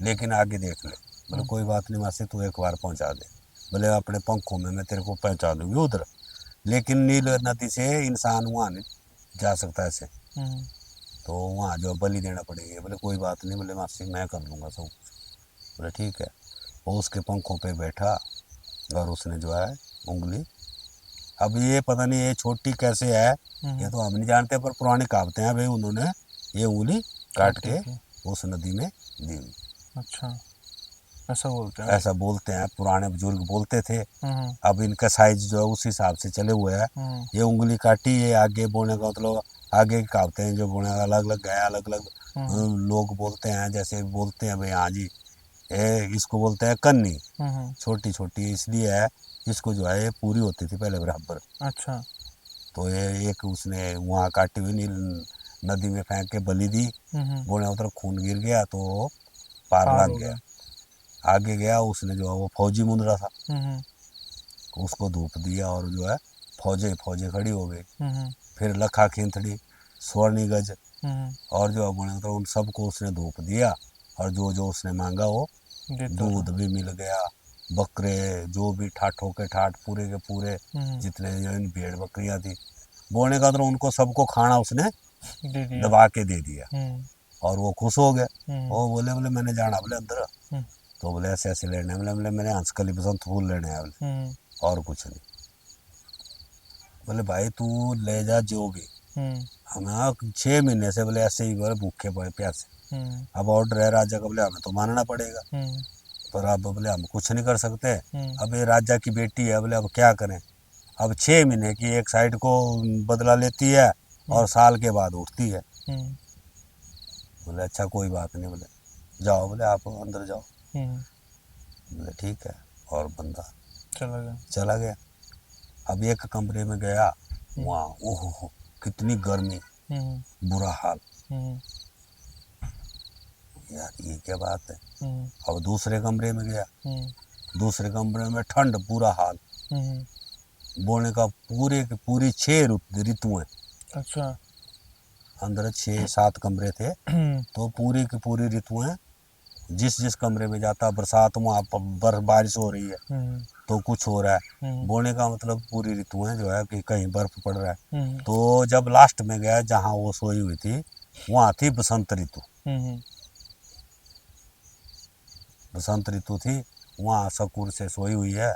लेकिन आगे देख ले। बोले हम्म, कोई बात नहीं मासी, तू एक बार पहुँचा दे। बोले अपने पंखों में मैं तेरे को पहुँचा दूंगी उधर, लेकिन नील नदी से इंसान वहाँ नहीं जा सकता ऐसे, हम्म, तो वहाँ जो बलि देना पड़ेगी। बोले कोई बात नहीं, बोले मासी मैं कर लूँगा सब कुछ। बोले ठीक है। वो उसके पंखों पे बैठा और उसने जो है उंगली, अब ये पता नहीं ये छोटी कैसे है, ये तो हम नहीं जानते, पर पुरानी कहावतें हैं भाई, उन्होंने ये उंगली काट काटी के थी। उस नदी में दी। अच्छा, ऐसा बोलते हैं। ऐसा बोलते हैं, पुराने बुजुर्ग बोलते थे। हम्म, अब इनका साइज जो है उस हिसाब से चले हुए हैं। हम्म, ये उंगली काटी, ये आगे बोलने का मतलब आगे की कहावतें हैं जो बोलने का अलग अलग है, अलग अलग हम्म, लोग बोलते हैं। जैसे बोलते हैं भाई हाँ जी, इसको बोलते हैं कन्नी, हम्म, छोटी छोटी इसलिए है, इसको जो है ये पूरी होती थी पहले बराबर। अच्छा, तो ये एक उसने वहाँ काटी हुई नील नदी में फेंक के बलि दी, हम्म, बोले उधर खून गिर गया तो वो पार पार लग हो गया। गया। आगे गया, उसने जो है वो फौजी मुंदरा था, हम्म, उसको धूप दिया और जो है फौजे फौजे खड़ी हो गई। हम्म, फिर लखा खिंथड़ी, स्वर्ण गज, हम्म, और जो है बोले तो उन सबको उसने धूप दिया, और जो जो उसने मांगा वो देता रहा। दूध भी मिल गया, बकरे जो भी ठाठों के ठाठ पूरे के पूरे, हम्म, जितने जो इन भेड़ बकरियां थी, बोने का तो उनको सबको खाना उसने दे दिया। दबा के दे दिया। हम्म, और वो खुश हो गए। हम्म, वो बोले बोले मैंने जाना बोले अंदर, हम्म, तो बोले ऐसे ऐसे लेने हैं। बोले बोले मैंने हंसकली बसंत फूल लेने हैं बोले, हम्म, और कुछ नहीं। बोले भाई तू ले जा जो भी, हम्म, हम यहाँ 6 महीने से बोले ऐसे ही बोले भूखे पड़े प्यासे, हम्म, अब ऑर्डर है राजा का, बोले हमें तो मानना पड़ेगा, हम्म, पर अब बोले हम कुछ नहीं कर सकते। हम्म, अब ये राजा की बेटी है, बोले अब क्या करें। अब 6 महीने की एक साइड को बदला लेती है हम्म, और साल के बाद उठती है। हम्म, बोले अच्छा कोई बात नहीं, बोले जाओ, बोले आप अंदर जाओ। हम्म, बोले ठीक है, और बंदा चला गया। चला गया। अब एक कमरे में गया, हम्म, वहाँ ओहो कितनी गर्मी, हम्म, बुरा हाल। हम्म, यार ये क्या बात है। हम्म, अब दूसरे कमरे में गया, हम्म, दूसरे कमरे में ठंड, बुरा हाल, हम्म, बोलने का पूरे की पूरी 6 ऋतुएं, अच्छा। अंदर 6-7 कमरे थे, हम्म, तो पूरी की पूरी ऋतुएं जिस जिस कमरे में जाता, बरसात वहाँ बर्फ बारिश हो रही है तो कुछ हो रहा है। बोलने का मतलब पूरी ऋतुएं जो है कि कहीं बर्फ पड़ रहा है। तो जब लास्ट में गया जहाँ वो सोई हुई थी, वहाँ थी बसंत ऋतु। बसंत ऋतु थी, वहाँ सकुर से सोई हुई है।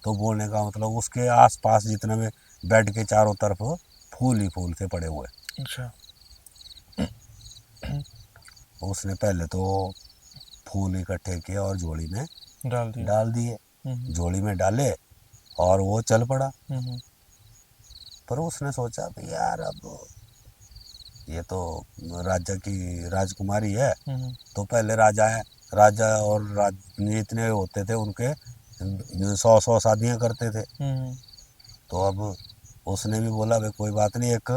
तो बोलने का मतलब उसके आसपास जितने में बेड के चारों तरफ फूल ही फूल थे पड़े हुए। अच्छा। उसने पहले तो फूल इकट्ठे किए और झोली में डाल दिए। झोली में डाले और वो चल पड़ा। पर उसने सोचा भी यार अब ये तो राजा की राजकुमारी है, तो पहले राजा और जितने होते थे उनके 100 शादियां करते थे। तो अब उसने भी बोला भाई कोई बात नहीं, एक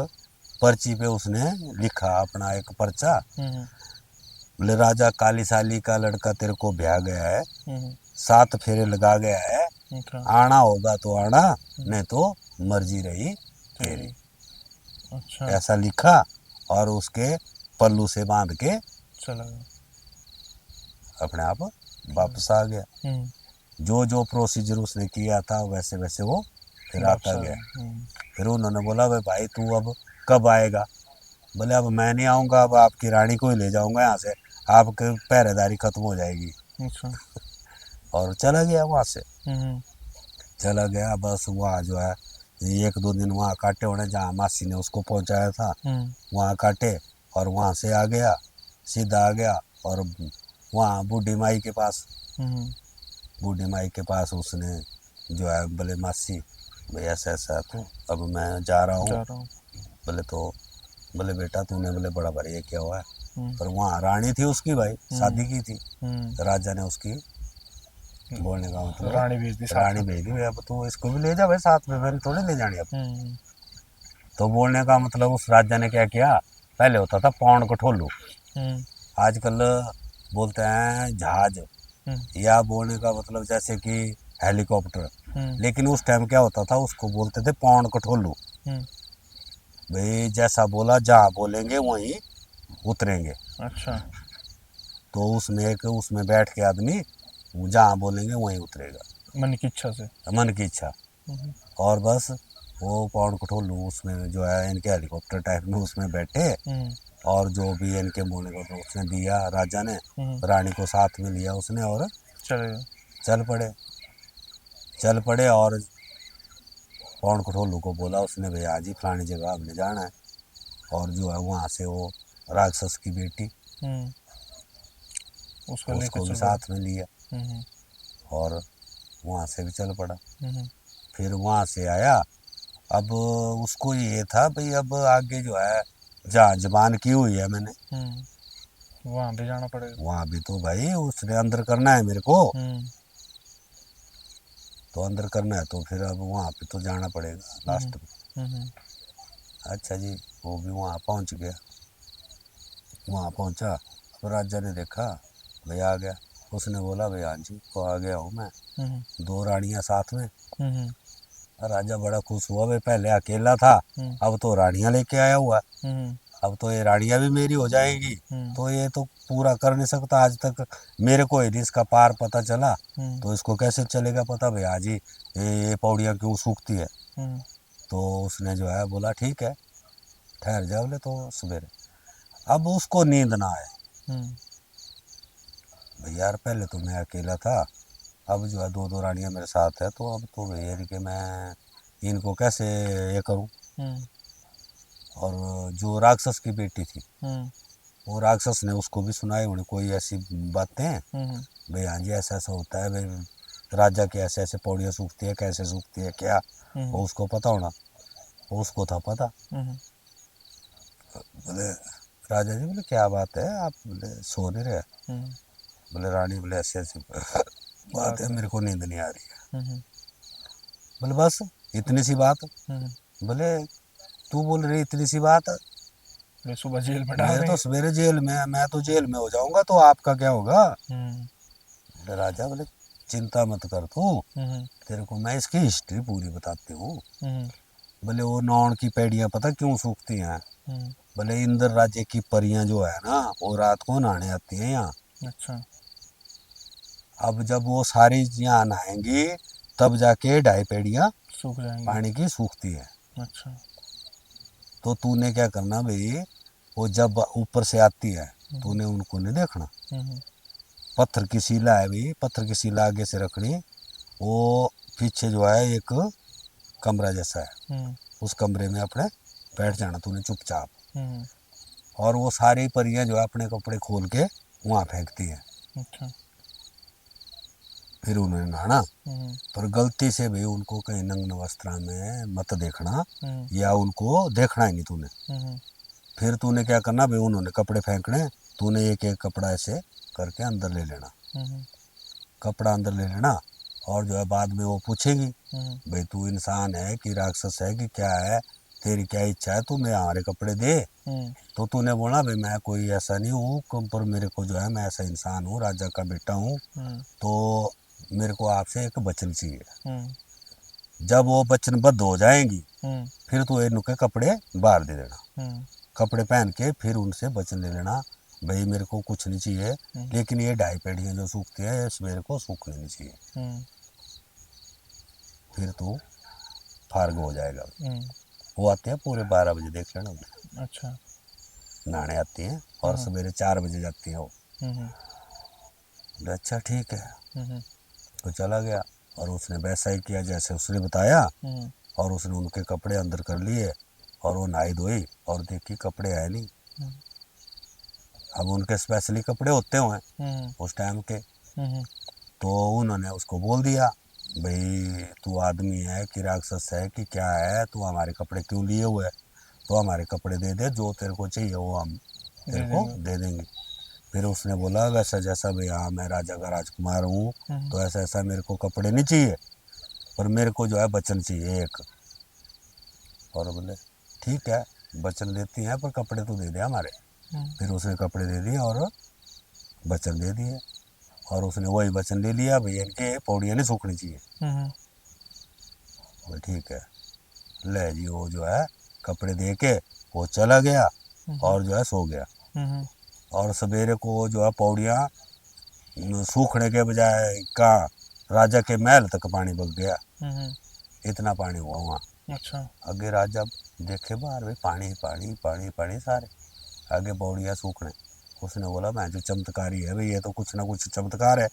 पर्ची पे उसने लिखा अपना एक पर्चा, बोले राजा काली साली का लड़का तेरे को ब्याह गया है, 7 फेरे लगा गया है, आना होगा तो आना, नहीं तो मर्जी रही तेरी। अच्छा। ऐसा लिखा और उसके पल्लू से बांध के चला गया, अपने आप वापस आ गया। जो जो प्रोसीजर उसने किया था वैसे वैसे वो फिर आता गया। फिर उन्होंने बोला भाई तू अब कब आएगा? बोले अब मैं नहीं आऊँगा, अब आपकी रानी को ही ले जाऊँगा यहाँ से, आपकी पहरेदारी खत्म हो जाएगी। अच्छा। और चला गया वहाँ से। चला गया, बस वहाँ जो है 1-2 दिन वहाँ काटे उन्हें, जहाँ मासी ने उसको पहुँचाया था वहाँ काटे, और वहाँ से आ गया, सीधा आ गया और वहाँ बूढ़ी माई के पास। बूढ़ी माई के पास उसने जो है बोले मासी भाई ऐसा ऐसा तो अब मैं जा रहा हूँ। बोले तो बोले बेटा तूने बोले बड़ा बढ़िया किया हुआ है। पर वहाँ रानी थी उसकी भाई, शादी की थी, राजा ने उसकी बोलने का मतलब रानी भेज दी, अब तू इसको भी ले जा भाई साथ में, मैंने थोड़ी ले जानी अब। तो बोलने का मतलब उस राजा ने क्या किया, पहले होता था पौंड कठोलू, आजकल बोलते हैं जहाज, या बोलने का मतलब जैसे कि हेलीकॉप्टर, लेकिन उस टाइम क्या होता था उसको बोलते थे पौंड कठोलू। भाई जैसा बोला जहाँ बोलेंगे वहीं उतरेंगे। अच्छा। तो उसमें बैठ के आदमी जहाँ बोलेंगे वहीं उतरेगा मन की इच्छा से, मन की इच्छा। और बस वो पौंड कठोलू उसमें जो है इनके हेलीकॉप्टर टाइप में उसमें बैठे, और जो भी इनके बोलने को तो उसने दिया राजा ने, रानी को साथ में लिया उसने और चल पड़े। और पौंड कठोलू को बोला उसने भैया जी फलानी जगह हमने जाना है, और जो है वहाँ से वो राक्षस की बेटी उसको भी साथ में लिया और वहाँ से भी चल पड़ा। फिर वहाँ से आया, अब उसको ये था भाई अब आगे जो है जहाँ जबान की हुई है मैंने वहाँ भी जाना पड़ेगा, वहाँ भी तो भाई उसने अंदर करना है मेरे को, तो अंदर करना है तो फिर अब वहाँ पे तो जाना पड़ेगा लास्ट में। अच्छा जी, वो भी वहाँ पहुँच गया। वहाँ पहुँचा तो राजा ने देखा भाई आ गया, उसने बोला भाई हाँ जी तो आ गया हूँ मैं, 2 रानियाँ साथ में। राजा बड़ा खुश हुआ भाई, पहले अकेला था अब तो रानियाँ लेके आया हुआ है, अब तो ये रानियाँ भी मेरी हो जाएंगी। तो ये तो पूरा कर नहीं सकता, आज तक मेरे को ही इसका पार पता चला, तो इसको कैसे चलेगा पता भाई आज ही ये पौड़ियाँ क्यों सूखती है। तो उसने जो है बोला ठीक है ठहर जा, बोले तो सवेरे। अब उसको नींद ना आए भाई, यार पहले तो मैं अकेला था, अब जो है 2-2 रानियाँ मेरे साथ है, तो अब तो भैया कि मैं इनको कैसे ये करूं। और जो राक्षस की बेटी थी वो राक्षस ने उसको भी सुनाई उन्हें कोई ऐसी बातें, भाई हाँ जी ऐसा ऐसा होता है भाई, राजा के ऐसे ऐसे पौड़ियाँ सूखती है, कैसे सूखती है क्या, वो उसको पता होना, वो उसको था पता। बोले राजा जी बोले क्या बात है, आप बोले सो नहीं रहे? बोले रानी बोले ऐसे ऐसी बात है, मेरे को नींद नहीं आ रही है। बोले बस इतनी सी बात? बोले तू बोल रही इतनी सी बात, मैं सुबह जेल में डाल मैं तो सवेरे जेल में, मैं तो जेल में हो जाऊंगा, तो आपका क्या होगा? बोले राजा बोले चिंता मत कर तू, तेरे को मैं इसकी हिस्ट्री पूरी बताती हूँ। बोले वो नौन की पेड़ियाँ पता क्यों सूखती हैं? बोले इंद्र राज्य की परियां जो है ना वो रात को नहाने आती हैं यहाँ। अच्छा। अब जब वो सारी यहाँ नहाएंगी तब जाके 2.5 पेड़ियाँ सूख जाएंगे। पानी की सूखती है। अच्छा। तो तूने क्या करना भाई, वो जब ऊपर से आती है तूने उनको नहीं देखना। पत्थर की शिला है भाई, पत्थर की शिला आगे से रखनी। वो पीछे जो है एक कमरा जैसा है, उस कमरे में अपने बैठ जाना तूने चुपचाप। और वो सारी परियां जो है अपने कपड़े खोल के वहाँ फेंकती हैं। अच्छा। फिर उन्होंने नहाना, पर गलती से भी उनको कहीं नग्न वस्त्र में मत देखना, या उनको देखना ही नहीं तूने। फिर तूने क्या करना भाई, उन्होंने कपड़े फेंकने, तूने एक एक कपड़ा ऐसे करके अंदर ले लेना। कपड़ा अंदर ले लेना, और जो है बाद में वो पूछेगी भाई तू इंसान है कि राक्षस है कि क्या है, तेरी क्या इच्छा है, तू मैं हमारे कपड़े दे। तो तूने बोला भाई मैं कोई ऐसा नहीं हूँ, पर मेरे को जो है मैं ऐसा इंसान हूँ, राजा का बेटा हूँ, तो मेरे को आपसे एक वचन चाहिए। जब वो वचनबद्ध हो जाएंगी फिर तू इनके कपड़े बाहर दे देना। कपड़े पहन के फिर उनसे वचन ले लेना भाई मेरे को कुछ नहीं चाहिए, लेकिन ये 2.5 पेड़ियाँ जो सूखती है मेरे को सूखनी नहीं चाहिए। फिर तू फार्ग हो जाएगा। वो आते हैं पूरे 12 बजे, देख लेना उन्हें। अच्छा। नहाने आती हैं और सवेरे 4 बजे जाती हैं वो। अच्छा ठीक है, तो चला गया और उसने वैसा ही किया जैसे उसने बताया, और उसने उनके कपड़े अंदर कर लिए और वो नहाई धोई और देखी कपड़े है नहीं। अब उनके स्पेशली कपड़े होते हुए उस टाइम के, तो उन्होंने उसको बोल दिया भाई तू आदमी है कि राक्षस है कि क्या है, तू हमारे कपड़े क्यों लिए हुए है, तो हमारे कपड़े दे दे, जो तेरे को चाहिए वो हम तेरे को दे देंगे। फिर उसने बोला वैसा जैसा भाई हाँ मैं राजा का राजकुमार हूँ, तो ऐसा ऐसा मेरे को कपड़े नहीं चाहिए, पर मेरे को जो है वचन चाहिए एक। और बोले ठीक है वचन देती हैं, पर कपड़े तो दे दे हमारे। फिर उसने कपड़े दे दिए और वचन दे दिए, और उसने वही वचन ले लिया भाई इनके पौड़ियाँ नहीं सूखनी चाहिए। बोले ठीक है, ले जी वो जो है कपड़े दे के वो चला गया और जो है सो गया। और सवेरे को जो है पौड़ियाँ सूखने के बजाय का राजा के महल तक पानी बग गया, इतना पानी हुआ वहाँ। अच्छा। आगे राजा देखे बाहर भाई पानी पानी पानी पानी सारे, आगे पौड़ियाँ सूखने। उसने बोला मैं जो चमत्कारी है भाई ये तो कुछ ना कुछ चमत्कार है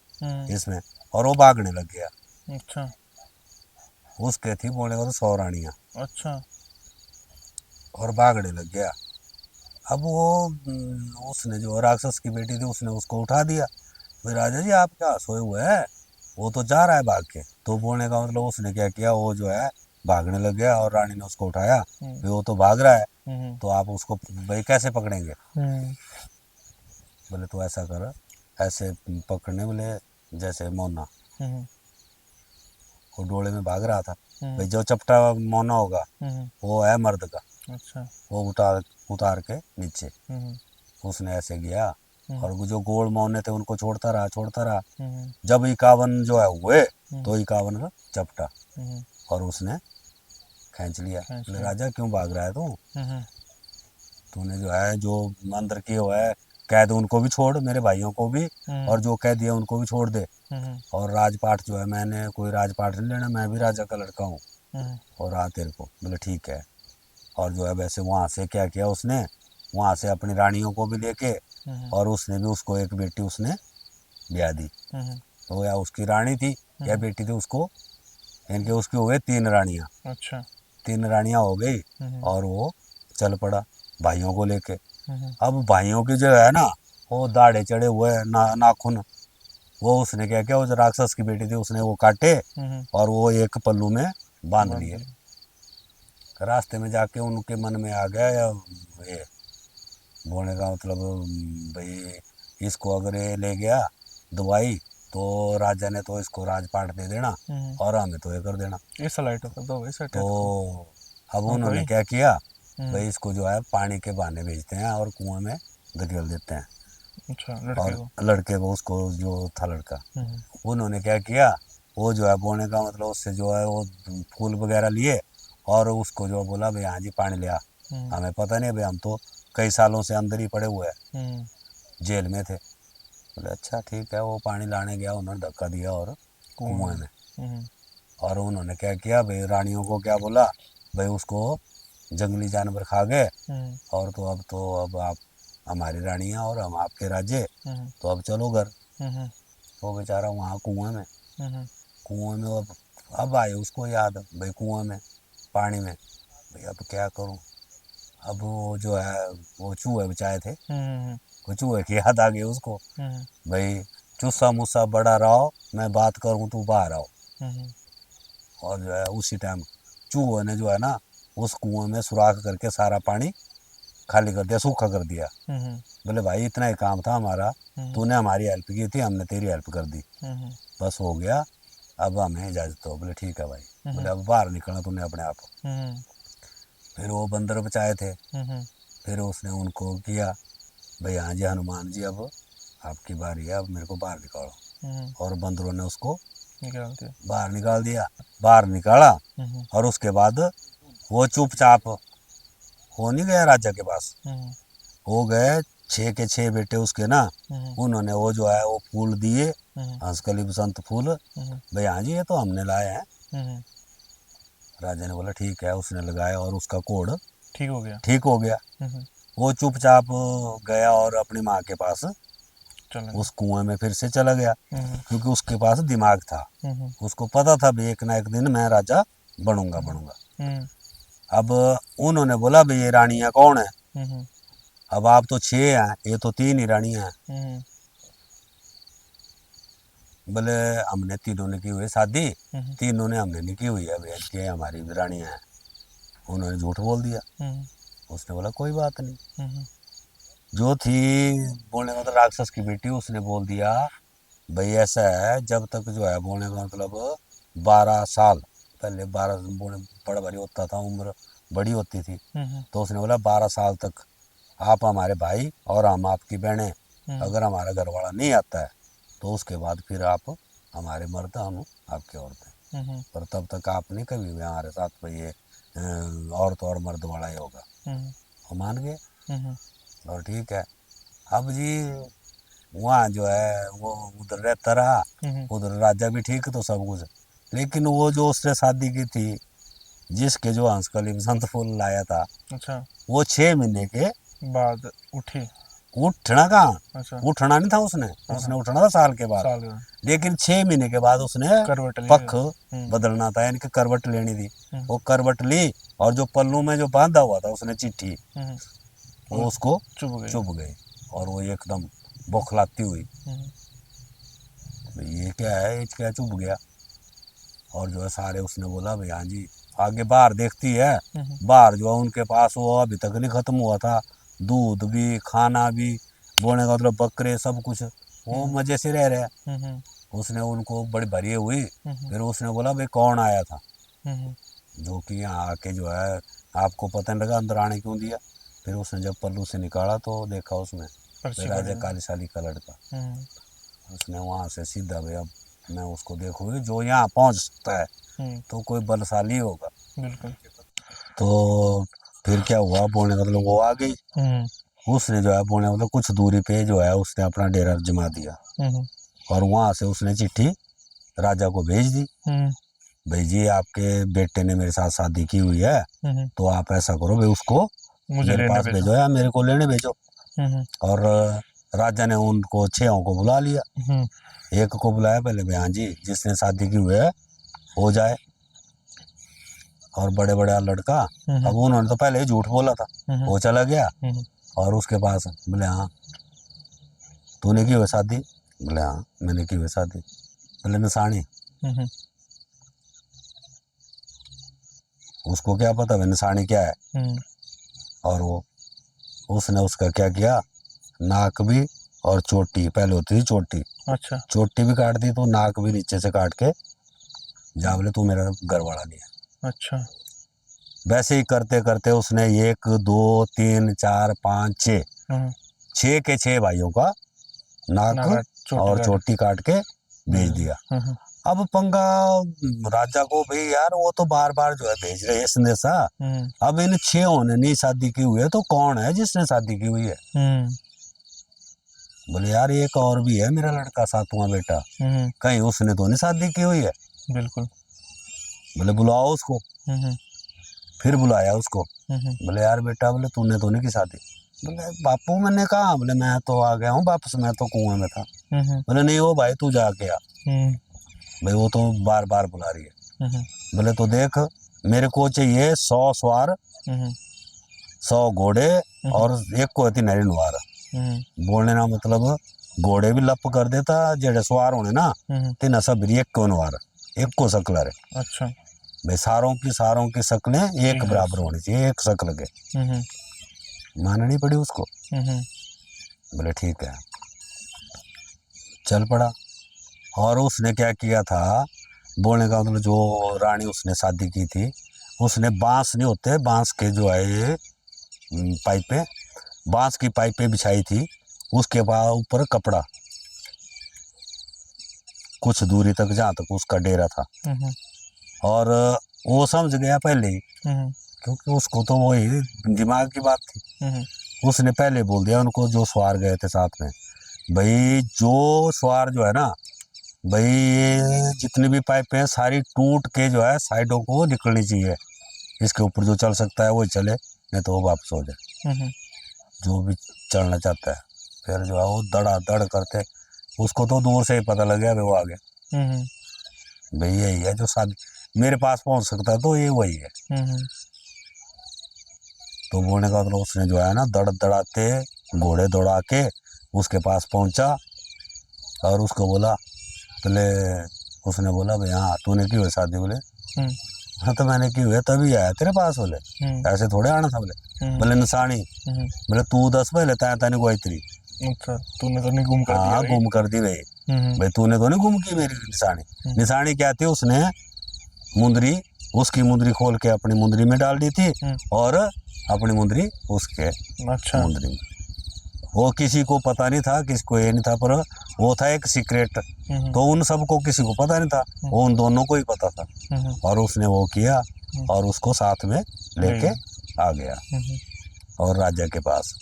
इसमें, और वो भागने लग गया। अच्छा। उसके थी बोले को तो 100 रानियाँ। अच्छा। और भागने लग गया। अब वो उसने जो राक्षस की बेटी थी उसने उसको उठा दिया, भाई राजा जी आप क्या सोए हुए हैं, वो तो जा रहा है भाग के। तो बोलने का मतलब उसने क्या किया, वो जो है भागने लग गया और रानी ने उसको उठाया, भाई वो तो भाग रहा है तो आप उसको भाई कैसे पकड़ेंगे। बोले तो ऐसा कर, ऐसे पकड़ने, बोले जैसे मोना वो डोले में भाग रहा था, भाई जो चपटा मोना होगा वो है मर्द का। अच्छा। वो उतार के नीचे उसने ऐसे किया, और जो गोल मोने थे उनको छोड़ता रहा। जब 51 जो है हुए तो 51 का चपटा, और उसने खींच लिया। बोले राजा क्यों भाग रहा है तू, तूने जो है जो अंदर किए हुआ है कैद उनको भी छोड़, मेरे भाइयों को भी, और जो कैद दिया उनको भी छोड़ दे, और राजपाट जो है मैंने कोई राजपाट नहीं लेना, मैं भी राजा का लड़का हूँ, और आ तेरे को। बोले ठीक है। और जो है वैसे वहाँ से क्या किया उसने, वहाँ से अपनी रानियों को भी लेके, और उसने भी उसको एक बेटी उसने ब्याह दी। तो या उसकी रानी थी या बेटी थी उसको, इनके उसके हो गए 3 रानियाँ। अच्छा। 3 रानियाँ हो गई, और वो चल पड़ा भाइयों को लेके। अब भाइयों की जो है ना वो दाढ़े चढ़े हुए नाखून, वो उसने क्या किया, वो जो राक्षस की बेटी थी उसने वो काटे और वो एक पल्लू में बांध लिए। रास्ते में जाके उनके मन में आ गया या ये बोलने का मतलब भाई इसको अगर ये ले गया दवाई तो राजा ने तो इसको राजपाट दे देना और हमें तो ये कर देना। ऐसा लाइट कर दो वैसा तो अब उन्होंने क्या किया, भाई इसको जो है पानी के बहाने भेजते हैं और कुआं में धकेल देते हैं। अच्छा। और लड़के को उसको जो था लड़का, उन्होंने क्या किया, वो जो है बोने का मतलब उससे जो है वो फूल वगैरह लिए और उसको जो बोला भाई हाँ जी पानी ले आ। हमें पता नहीं भाई, हम तो कई सालों से अंदर ही पड़े हुए हैं, जेल में थे, बोले अच्छा ठीक है। वो पानी लाने गया, उन्होंने धक्का दिया और कुएं में। हम्म, और उन्होंने क्या किया भाई, रानियों को क्या बोला भाई, उसको जंगली जानवर खा गए हम्म, और अब आप हमारी रानी हैं और हम आपके राज्य, हम्म, तो अब चलो घर। हम्म, वो बेचारा वहाँ कुएं में, हम्म, अब आए उसको याद भाई, कुएं में पानी में भाई अब क्या करूँ। अब वो जो है वो चूहे बचाए थे, हम्म, वो चूहे की याद आ गई उसको हम्म, भाई, चुस्सा मुस्सा बड़ा रहो, मैं बात करूँ तू बाहर आओ। हम्म, और जो है उसी टाइम चूहे ने जो है ना उस कुएं में सुराख करके सारा पानी खाली कर दिया, सूखा कर दिया। हम्म, बोले भाई इतना ही काम था हमारा, हम्म, तूने हमारी हेल्प की थी, हमने तेरी हेल्प कर दी, हम्म, बस हो गया, अब हमें इजाज़त दो। बोले ठीक है भाई। हम्म, बोले अब बाहर निकलना तूने अपने आप। हम्म, फिर वो बंदर बचाए थे, हम्म, फिर उसने उनको किया भाई हाँ जी हनुमान जी, अब आपकी बारी है, अब मेरे को बाहर निकालो। हम्म, और बंदरों ने उसको निकाल दिया। बाहर निकाल दिया, बाहर निकाला। हम्म, और उसके बाद वो चुपचाप हो नहीं गया राजा के पास, हम्म, हो गए 6 के 6 बेटे उसके ना। हम्म, उन्होंने वो जो है वो फूल दिए, हम्म, हंसकली बसंत फूल, हम्म, भाई हाँ जी ये तो हमने लाए हैं। हम्म, राजा ने बोला ठीक है, उसने लगाया और उसका कोढ़ ठीक हो गया। ठीक हो गया। हम्म, वो चुपचाप गया और अपनी माँ के पास चल उस कुएं में फिर से चला गया, गया। क्योंकि उसके पास दिमाग था, हम्म, उसको पता था भी एक ना एक दिन मैं राजा बनूंगा बनूंगा। हम्म, अब उन्होंने बोला भाई ये रानियां कौन है, हम्म, अब आप तो 6 हैं, ये तो 3 ही रानियां हैं। हम्म, बोले हमने तीनों ने की हुई है शादी, हम्म, तीनों ने हमने नहीं की हुई है भेज के, हमारी भी रानियां हैं। उन्होंने झूठ बोल दिया। हम्म, उसने बोला कोई बात नहीं। हम्म, जो थी बोलने का मतलब राक्षस की बेटी, उसने बोल दिया भाई ऐसा है, जब तक जो है बोलने का मतलब 12 साल पहले, 12 बोलने बड़ा भारी होता था, उम्र बड़ी होती थी, हम्म, तो उसने बोला 12 साल तक आप हमारे भाई और हम आपकी बहनें, हम्म, अगर हमारा घर वाला नहीं आता है तो उसके बाद फिर आप हमारे मर्द, हम आपके औरतें, हम्म, पर तब तक आप नहीं कभी भी हमारे साथ भाई ये औरत और मर्द वाला ही होगा। हम्म, वो मान गए हम्म, और ठीक है। अब जी वहाँ जो है वो उधर रहता रहा, हम्म, उधर राजा भी ठीक तो सब कुछ, लेकिन वो जो उससे शादी की थी, जिसके जो हंसकली बसंत फूल लाया था, अच्छा, वो 6 महीने के बाद उठी। उठना कहाँ, अच्छा, उठना नहीं था उसने, हाँ उसने हाँ, उठना था साल के बाद, साल का। लेकिन 6 महीने के बाद उसने करवट ली। पख हम्म, बदलना था, यानी कि करवट लेनी थी। हम्म, वो करवट ली और जो पल्लू में जो बांधा हुआ था उसने चिट्ठी, हम्म, वो और उसको चुप गई। चुभ गई और वो एकदम बौखलाती हुई, हम्म, ये क्या है, ये क्या चुभ गया। और जो है सारे उसने बोला भाई हाँ जी, आगे बाहर देखती है, हम्म, बाहर जो है उनके पास वो अभी तक नहीं खत्म हुआ था, दूध भी खाना भी, बोने का मतलब बकरे सब कुछ, वो हम्म, मज़े से रह रहे हैं। हम्म, उसने उनको बड़ी भरी हुई, हम्म, फिर उसने बोला भाई कौन आया था, हम्म, जो कि यहाँ आके जो है आपको पता नहीं लगा अंदर आने क्यों दिया। फिर उसने जब पल्लू से निकाला तो देखा उसमें भाई पर्ची पड़ी राजा है। काली साली का लड़का। हम्म, उसने वहाँ से सीधा भाई अब मैं उसको देखूंगी, जो यहाँ पहुँचता है हम्म, तो कोई बलशाली होगा। बिल्कुल। तो फिर क्या हुआ, बोलने का मतलब वो आ गई, हम्म, उसने जो है बोलने का मतलब कुछ दूरी पे जो है उसने अपना डेरा जमा दिया, हम्म, और वहाँ से उसने चिट्ठी राजा को भेज दी, हम्म, भाई जी आपके बेटे ने मेरे साथ शादी की हुई है, हम्म, तो आप ऐसा करो भाई उसको मुझे मेरे लेने पास भेजो। भेजो या मेरे को लेने भेजो। हम्म, और राजा ने उनको 6 को बुला लिया, हम्म, एक को बुलाया पहले भाई हाँ जी जिसने शादी की हुई है हो जाए, और बड़े बड़े लड़का, हम्म, अब उन्होंने तो पहले ही झूठ बोला था, हम्म, वो चला गया हम्म, और उसके पास बोले हाँ तूने की हुई शादी, बोले हाँ मैंने की हुई शादी। बोले निशानी, हम्म, उसको क्या पता भाई निशानी क्या है। हम्म, और वो उसने उसका क्या किया, नाक भी और चोटी, पहले होती थी चोटी, अच्छा, चोटी भी काट दी, तो नाक भी नीचे से काट के जा बोले तू मेरा घर वाला नहीं है। अच्छा, वैसे ही करते करते उसने 1 2 3 4 5 6 हम्म, 6 के 6 भाइयों का नाक नागा चोटी और काट चोटी काट के भेज भेज। दिया। हम्म, अब पंगा राजा को भाई यार, वो तो बार बार जो है भेज रहे हैं संदेशा, हम्म, अब इन 6 ने नहीं शादी की हुई है तो कौन है जिसने शादी की हुई है। हम्म, बोले यार एक और भी है मेरा लड़का, सातवां बेटा, कहीं उसने तो नहीं शादी की हुई है? बिल्कुल। बोले बुलाओ उसको। फिर बुलाया उसको। हम्म। बोले यार बेटा, बोले तूने तो नहीं की शादी? बोले बापू मैंने कहा, बोले मैं तो आ गया हूँ वापस, मैं तो कुएं में था। बोले नहीं वो भाई तू जाके आ, भाई वो तो बार बार बुला रही है। बोले तो देख मेरे को चाहिए 100 सवार, 100 घोड़े और एक को थी नरिनवार। बोलने ना मतलब घोड़े भी लप कर देता, जेड़े सवार होने ना तीन सब एक को नवार, एक को सकल है। अच्छा भाई सारों की शक्लें एक बराबर होनी चाहिए, एक शक्ल के। माननी पड़ी उसको। बोले ठीक है, चल पड़ा। और उसने क्या किया था, बोलने का मतलब जो रानी उसने शादी की थी, उसने बांस नहीं होते, बांस के जो है ये पाइपें, बांस की पाइपें बिछाई थी, उसके बाद ऊपर कपड़ा कुछ दूरी तक जहाँ तक उसका डेरा था। और वो समझ गया पहले ही, क्योंकि उसको तो वही दिमाग की बात थी। उसने पहले बोल दिया उनको जो सवार गए थे साथ में, भाई जो सवार जो है ना, भाई ये जितनी भी पाइपें हैं सारी टूट के जो है साइडों को निकलनी चाहिए, इसके ऊपर जो चल सकता है वो चले, नहीं तो वो वापस हो जाए, जो भी चलना चाहता है। फिर जो है वो दड़ा दड़ करते, उसको तो दूर से ही पता लग गया वो आ गया। भाई यही है जो शादी मेरे पास पहुंच सकता है, तो ये वही है। तो बोलने का मतलब उसने जो है ना दड़ दड़ाते घोड़े दौड़ा के उसके पास पहुंचा और उसको बोला, पहले उसने बोला भाई हाँ तूने की हुई शादी? बोले हाँ तो मैंने की हुई, तभी आया तेरे पास। बोले ऐसे थोड़े आना था। बोले निशानी। बोले तू दस पहले ताने को इतनी। अच्छा तूने तो नहीं गुम कर दिया? हाँ गुम कर दी भाई, भाई तूने तो नहीं गुम की मेरी निशानी। निशानी क्या थी, उसने मुंदरी, उसकी मुंदरी खोल के अपनी मुंदरी में डाल दी थी और अपनी मुंदरी उसके मुंदरी में। वो किसी को पता नहीं था, किसी को ये नहीं था, पर वो था एक सीक्रेट, तो उन सबको किसी को पता नहीं था, वो उन दोनों को ही पता था। और उसने वो किया और उसको साथ में लेके आ गया और राजा के पास,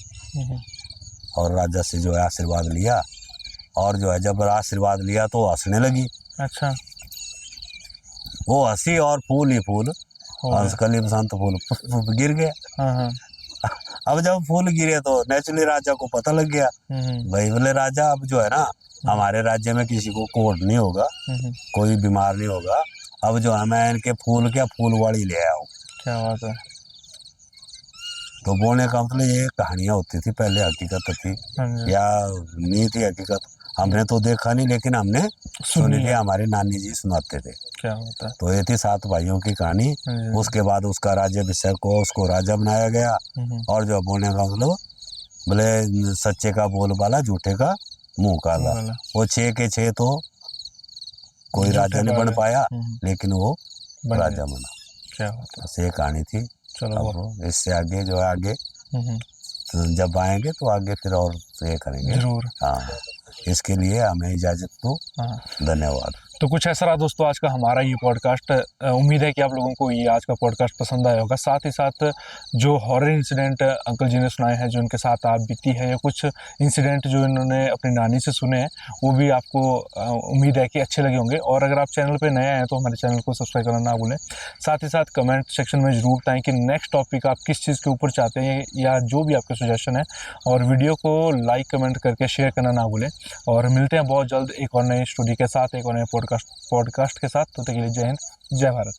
और राजा से जो है आशीर्वाद लिया, और जो है जब आशीर्वाद लिया तो हंसने लगी। अच्छा वो हंसी और फूल ही फूल, हंसकली बसंत फूल गिर गया। अब जब फूल गिरे तो नेचुरली राजा को पता लग गया, भाई बोले राजा अब जो है ना हमारे राज्य में किसी को कोढ़ नहीं होगा, कोई बीमार नहीं होगा, अब जो है मैं इनके फूल क्या फूलवाड़ी ले आया हूँ। क्या बात है। तो बोलने का मतलब ये कहानियां होती थी पहले, हकीकत थी या नहीं थी हकीकत हमने तो देखा नहीं, लेकिन हमने सुनी थी, हमारे नानी जी सुनाते थे। क्या होता है। तो ये थी 7 भाइयों की कहानी। उसके बाद उसका राज्याभिषेक को उसको राजा बनाया गया। और जो बोलने का मतलब बोले सच्चे का बोल बाला, झूठे का मुंह काला। वो 6 के 6 तो कोई राजा नहीं बन पाया, लेकिन वो राजा बना। क्या होता है। बस ये कहानी थी। चलो अब इससे आगे जो है आगे तो जब आएंगे तो आगे फिर और ये करेंगे जरूर। हाँ, इसके लिए हमें इजाजत दो। धन्यवाद। तो कुछ ऐसा रहा दोस्तों आज का हमारा ये पॉडकास्ट। उम्मीद है कि आप लोगों को ये आज का पॉडकास्ट पसंद आया होगा। साथ ही साथ जो हॉरर इंसिडेंट अंकल जी ने सुनाए हैं, जो उनके साथ आप बीती है, या कुछ इंसिडेंट जो इन्होंने अपनी नानी से सुने हैं, वो भी आपको उम्मीद है कि अच्छे लगे होंगे। और अगर आप चैनल पर नए हैं तो हमारे चैनल को सब्सक्राइब करना ना भूलें। साथ ही साथ कमेंट सेक्शन में ज़रूर बताएं कि नेक्स्ट टॉपिक आप किस चीज़ के ऊपर चाहते हैं, या जो भी आपके सजेशन है। और वीडियो को लाइक कमेंट करके शेयर करना ना भूलें। और मिलते हैं बहुत जल्द एक और नई स्टोरी के साथ, एक और नए पॉडकास्ट के साथ। तो तक के लिए जय हिंद, जय भारत।